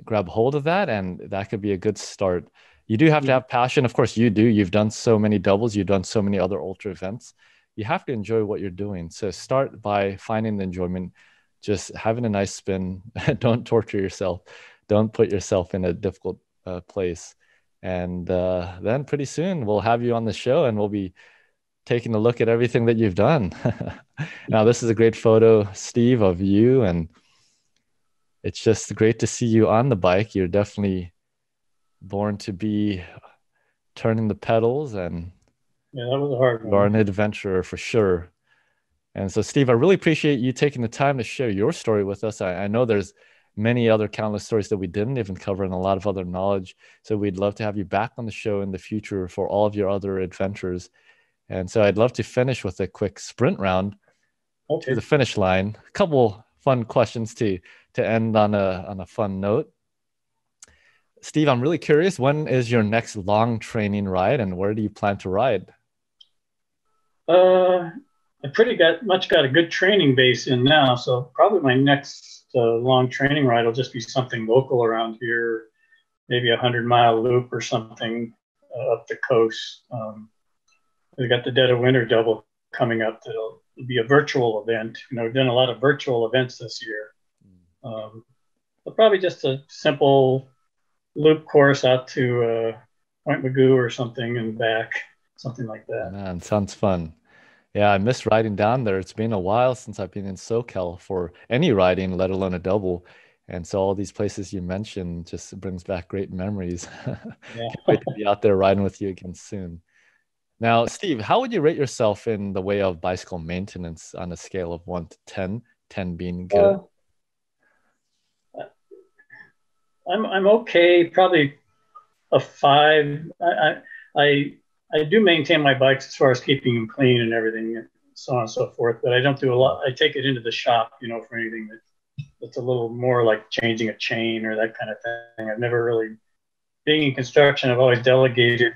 grab hold of that, and that could be a good start. You do have to have passion. Of course, you do. You've done so many doubles. You've done so many other ultra events. You have to enjoy what you're doing. So start by finding the enjoyment, just having a nice spin. Don't torture yourself. Don't put yourself in a difficult place. And then pretty soon we'll have you on the show and we'll be taking a look at everything that you've done. Now, this is a great photo, Steve, of you. And it's just great to see you on the bike. You're definitely born to be turning the pedals, and Yeah, that was a hard you are one. an adventurer for sure. And so, Steve, I really appreciate you taking the time to share your story with us. I know there's many other countless stories that we didn't even cover and a lot of other knowledge. So we'd love to have you back on the show in the future for all of your other adventures. And so I'd love to finish with a quick sprint round to the Okay. finish line. A couple fun questions to end on a fun note. Steve, I'm really curious, when is your next long training ride and where do you plan to ride? I much got a good training base in now, so probably my next long training ride will just be something local around here, maybe 100-mile loop or something up the coast. We got the Dead of Winter double coming up. That'll be a virtual event. We've done a lot of virtual events this year. But probably just a simple loop course out to Point Magoo or something and back, something like Oh that. man, sounds fun. Yeah, I miss riding down there. It's been a while since I've been in SoCal for any riding, let alone a double. And so all these places you mentioned just brings back great memories. Yeah. Can't wait to be out there riding with you again soon. Now, Steve, how would you rate yourself in the way of bicycle maintenance on a scale of 1 to 10, 10 being good? Uh, I'm okay. Probably a 5. I do maintain my bikes as far as keeping them clean and everything, and so on and so forth. But I don't do a lot. I take it into the shop, for anything that's a little more like changing a chain or that kind of thing. I've never really, being in construction, I've always delegated,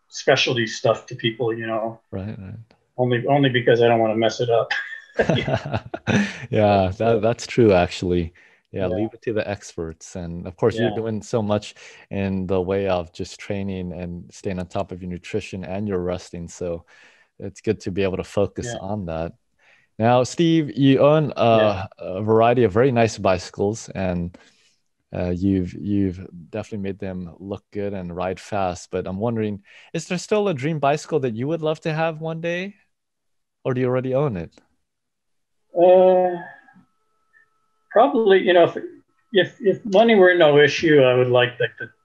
specialty stuff to people, Right, right. only because I don't want to mess it up. Yeah, So, that's true actually. Yeah, yeah, leave it to the experts. And of course, you're yeah, doing so much in the way of just training and staying on top of your nutrition and your resting. So it's good to be able to focus yeah, on that. Now, Steve, you own yeah. a variety of very nice bicycles, and you've definitely made them look good and ride fast. But I'm wondering, is there still a dream bicycle that you would love to have one day, or do you already own it? Uh, Probably, if money were no issue, I would like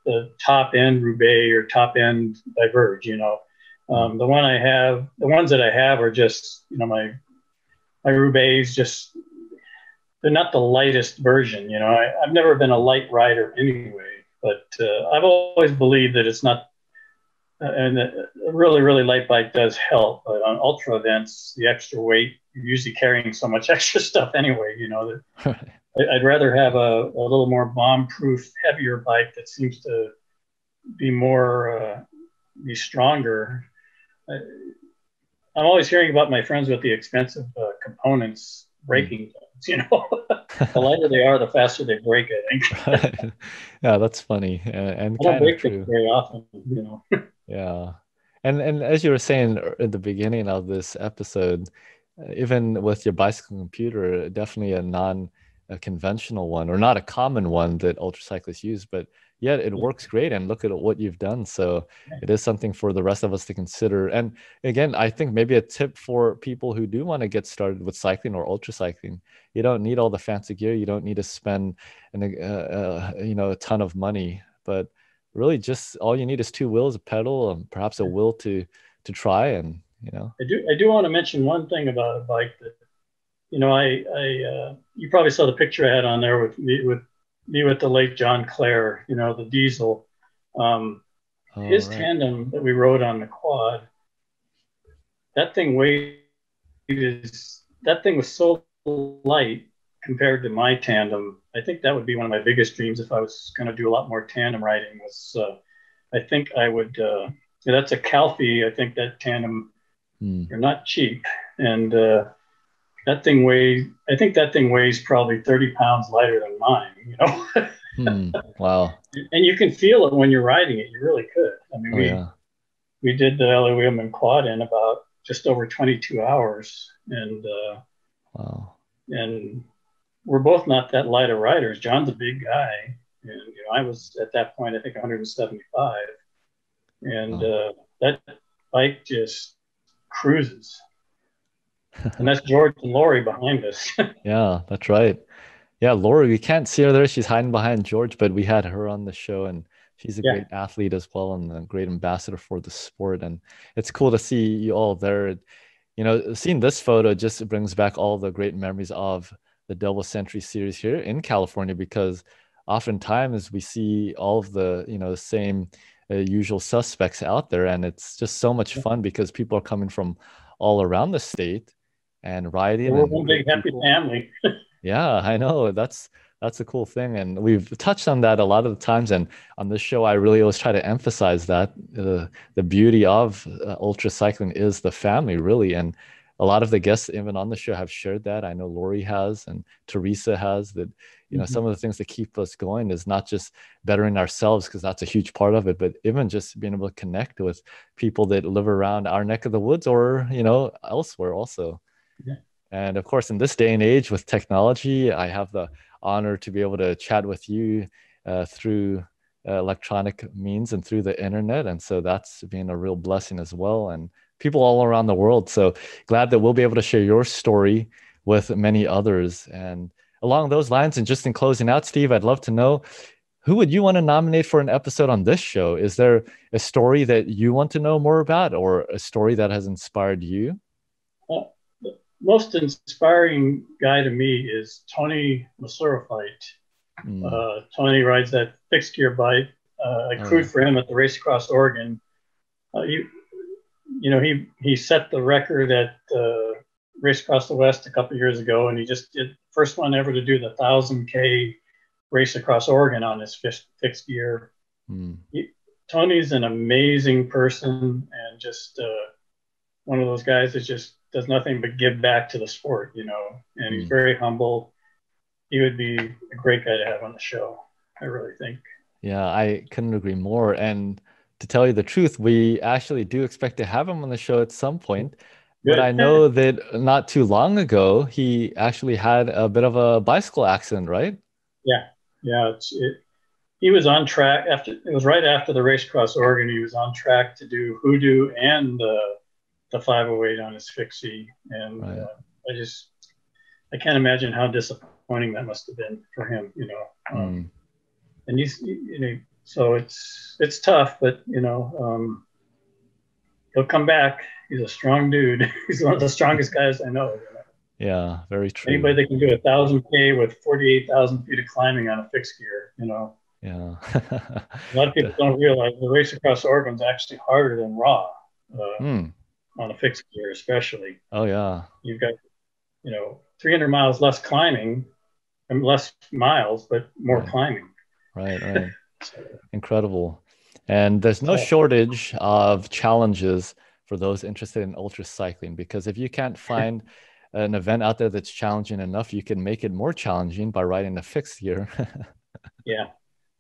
the top end Roubaix or top end Diverge. Hmm. The ones that I have are just, my Roubaix just, they're not the lightest version. I've never been a light rider anyway, but I've always believed that it's not, and a really, really light bike does help. But on ultra events, the extra weight, you're usually carrying so much extra stuff anyway, that I'd rather have a little more bomb-proof, heavier bike that seems to be be stronger. I, I'm always hearing about my friends with the expensive components Hmm. breaking things. The lighter they are, the faster they break. I think Right. Yeah, that's funny and I don't kind of break things true. very often. Yeah. And as you were saying at the beginning of this episode, even with your bicycle computer, definitely a conventional one or not a common one that ultracyclists use, but yet it works great. And look at what you've done. So it is something for the rest of us to consider. And again, I think maybe a tip for people who do want to get started with cycling or ultracycling, you don't need all the fancy gear. You don't need to spend a ton of money, but really just all you need is two wheels, a pedal, and perhaps a will to try. And I do want to mention one thing about a bike that I you probably saw the picture I had on there with me with me with the late John Clare, you know, the diesel. Um, Oh, his right. tandem that we rode on the quad, that thing weighed that thing was so light compared to my tandem. I think that would be one of my biggest dreams if I was going to do a lot more tandem riding. Was I think I would. That's a Calfee. I think that tandem. Hmm. They're not cheap, and that thing weighs. I think that thing weighs probably 30 pounds lighter than mine. You know, Hmm. Wow. and you can feel it when you're riding it. You really could. I mean, Oh, yeah. we did the LA and quad in about just over 22 hours, Wow. and we're both not that light of riders. John's a big guy, and you know I was at that point I think 175, and Wow. that bike just cruises, and that's George and Lori behind us. Yeah, that's right. Yeah, Lori, we can't see her there. She's hiding behind George, but we had her on the show, and she's a Yeah, great athlete as well and a great ambassador for the sport. And it's cool to see you all there. You know, seeing this photo just brings back all the great memories of the Double Century series here in California, because oftentimes we see all of the, the same usual suspects out there. And it's just so much fun because people are coming from all around the state and riding we're and one big great happy people. family. Yeah, I know. That's a cool thing. And we've touched on that a lot of the times. And on this show, I really always try to emphasize that the beauty of ultracycling is the family, really. And a lot of the guests even on the show have shared that. I know Lori has and Teresa has that, Mhm. some of the things that keep us going is not just bettering ourselves, because that's a huge part of it, but even just being able to connect with people that live around our neck of the woods or, elsewhere also. Yeah. And of course, in this day and age with technology, I have the honor to be able to chat with you through electronic means and through the internet. And so that's been a real blessing as well. And people all around the world. So glad that we'll be able to share your story with many others. And along those lines, and just in closing out, Steve, I'd love to know, who would you want to nominate for an episode on this show? Is there a story that you want to know more about or a story that has inspired you? The most inspiring guy to me is Tony Masurifite. Mm. Tony rides that fixed gear bike. I Oh, crewed yeah. for him at the Race Across Oregon. You know, he set the record at Race Across the West a couple of years ago, and he just did first one ever to do the 1,000K Race Across Oregon on his fixed gear. Mm. He, Tony's an amazing person and just one of those guys that just does nothing but give back to the sport, you know, and he's Mm. very humble. He would be a great guy to have on the show, I really think. Yeah, I couldn't agree more. And to tell you the truth, we actually do expect to have him on the show at some point. But I Good. know that not too long ago, he actually had a bit of a bicycle accident, right? Yeah, yeah. He was on track after it was right after the race across Oregon. He was on track to do HooDoo and the 508 on his fixie, and Right. I can't imagine how disappointing that must have been for him. You know, Mm. and so it's tough, but he'll come back. He's a strong dude. He's one of the strongest guys I know. You know? Yeah, very true. Anybody that can do 1,000K with 48,000 feet of climbing on a fixed gear, you know. Yeah. A lot of people don't realize the race across Oregon is actually harder than raw Mm. on a fixed gear, especially. Oh, yeah. You've got 300 miles less climbing and less miles, but more Right. climbing. Right. Right. So Incredible. And there's it's no tough. shortage of challenges for those interested in ultra cycling, because if you can't find an event out there that's challenging enough, you can make it more challenging by riding a fixed gear. Yeah.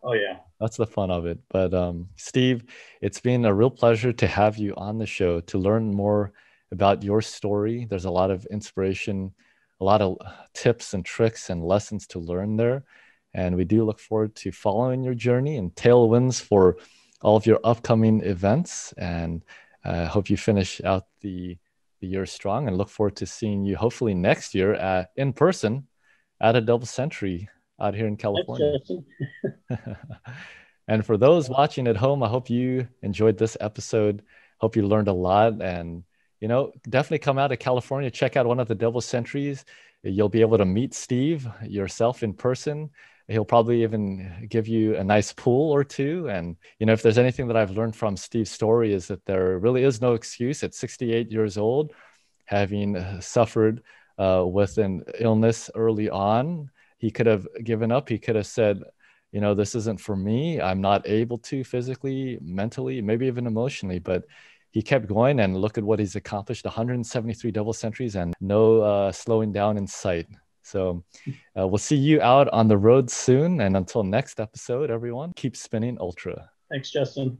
Oh yeah. That's the fun of it. But Steve, it's been a real pleasure to have you on the show to learn more about your story. There's a lot of inspiration, a lot of tips and tricks and lessons to learn there. And we do look forward to following your journey and tailwinds for all of your upcoming events. And I hope you finish out the year strong and look forward to seeing you hopefully next year in person at a double century out here in Thanks, California. Justin. And for those watching at home, I hope you enjoyed this episode. Hope you learned a lot. And, definitely come out to California, check out one of the double centuries. You'll be able to meet Steve yourself in person. He'll probably even give you a nice pool or two. And, if there's anything that I've learned from Steve's story is that there really is no excuse at 68 years old, having suffered with an illness early on. He could have given up. He could have said, this isn't for me. I'm not able to physically, mentally, maybe even emotionally, but he kept going, and look at what he's accomplished: 173 double centuries and no slowing down in sight. So we'll see you out on the road soon. And until next episode, everyone, keep spinning Ultra. Thanks, Justin.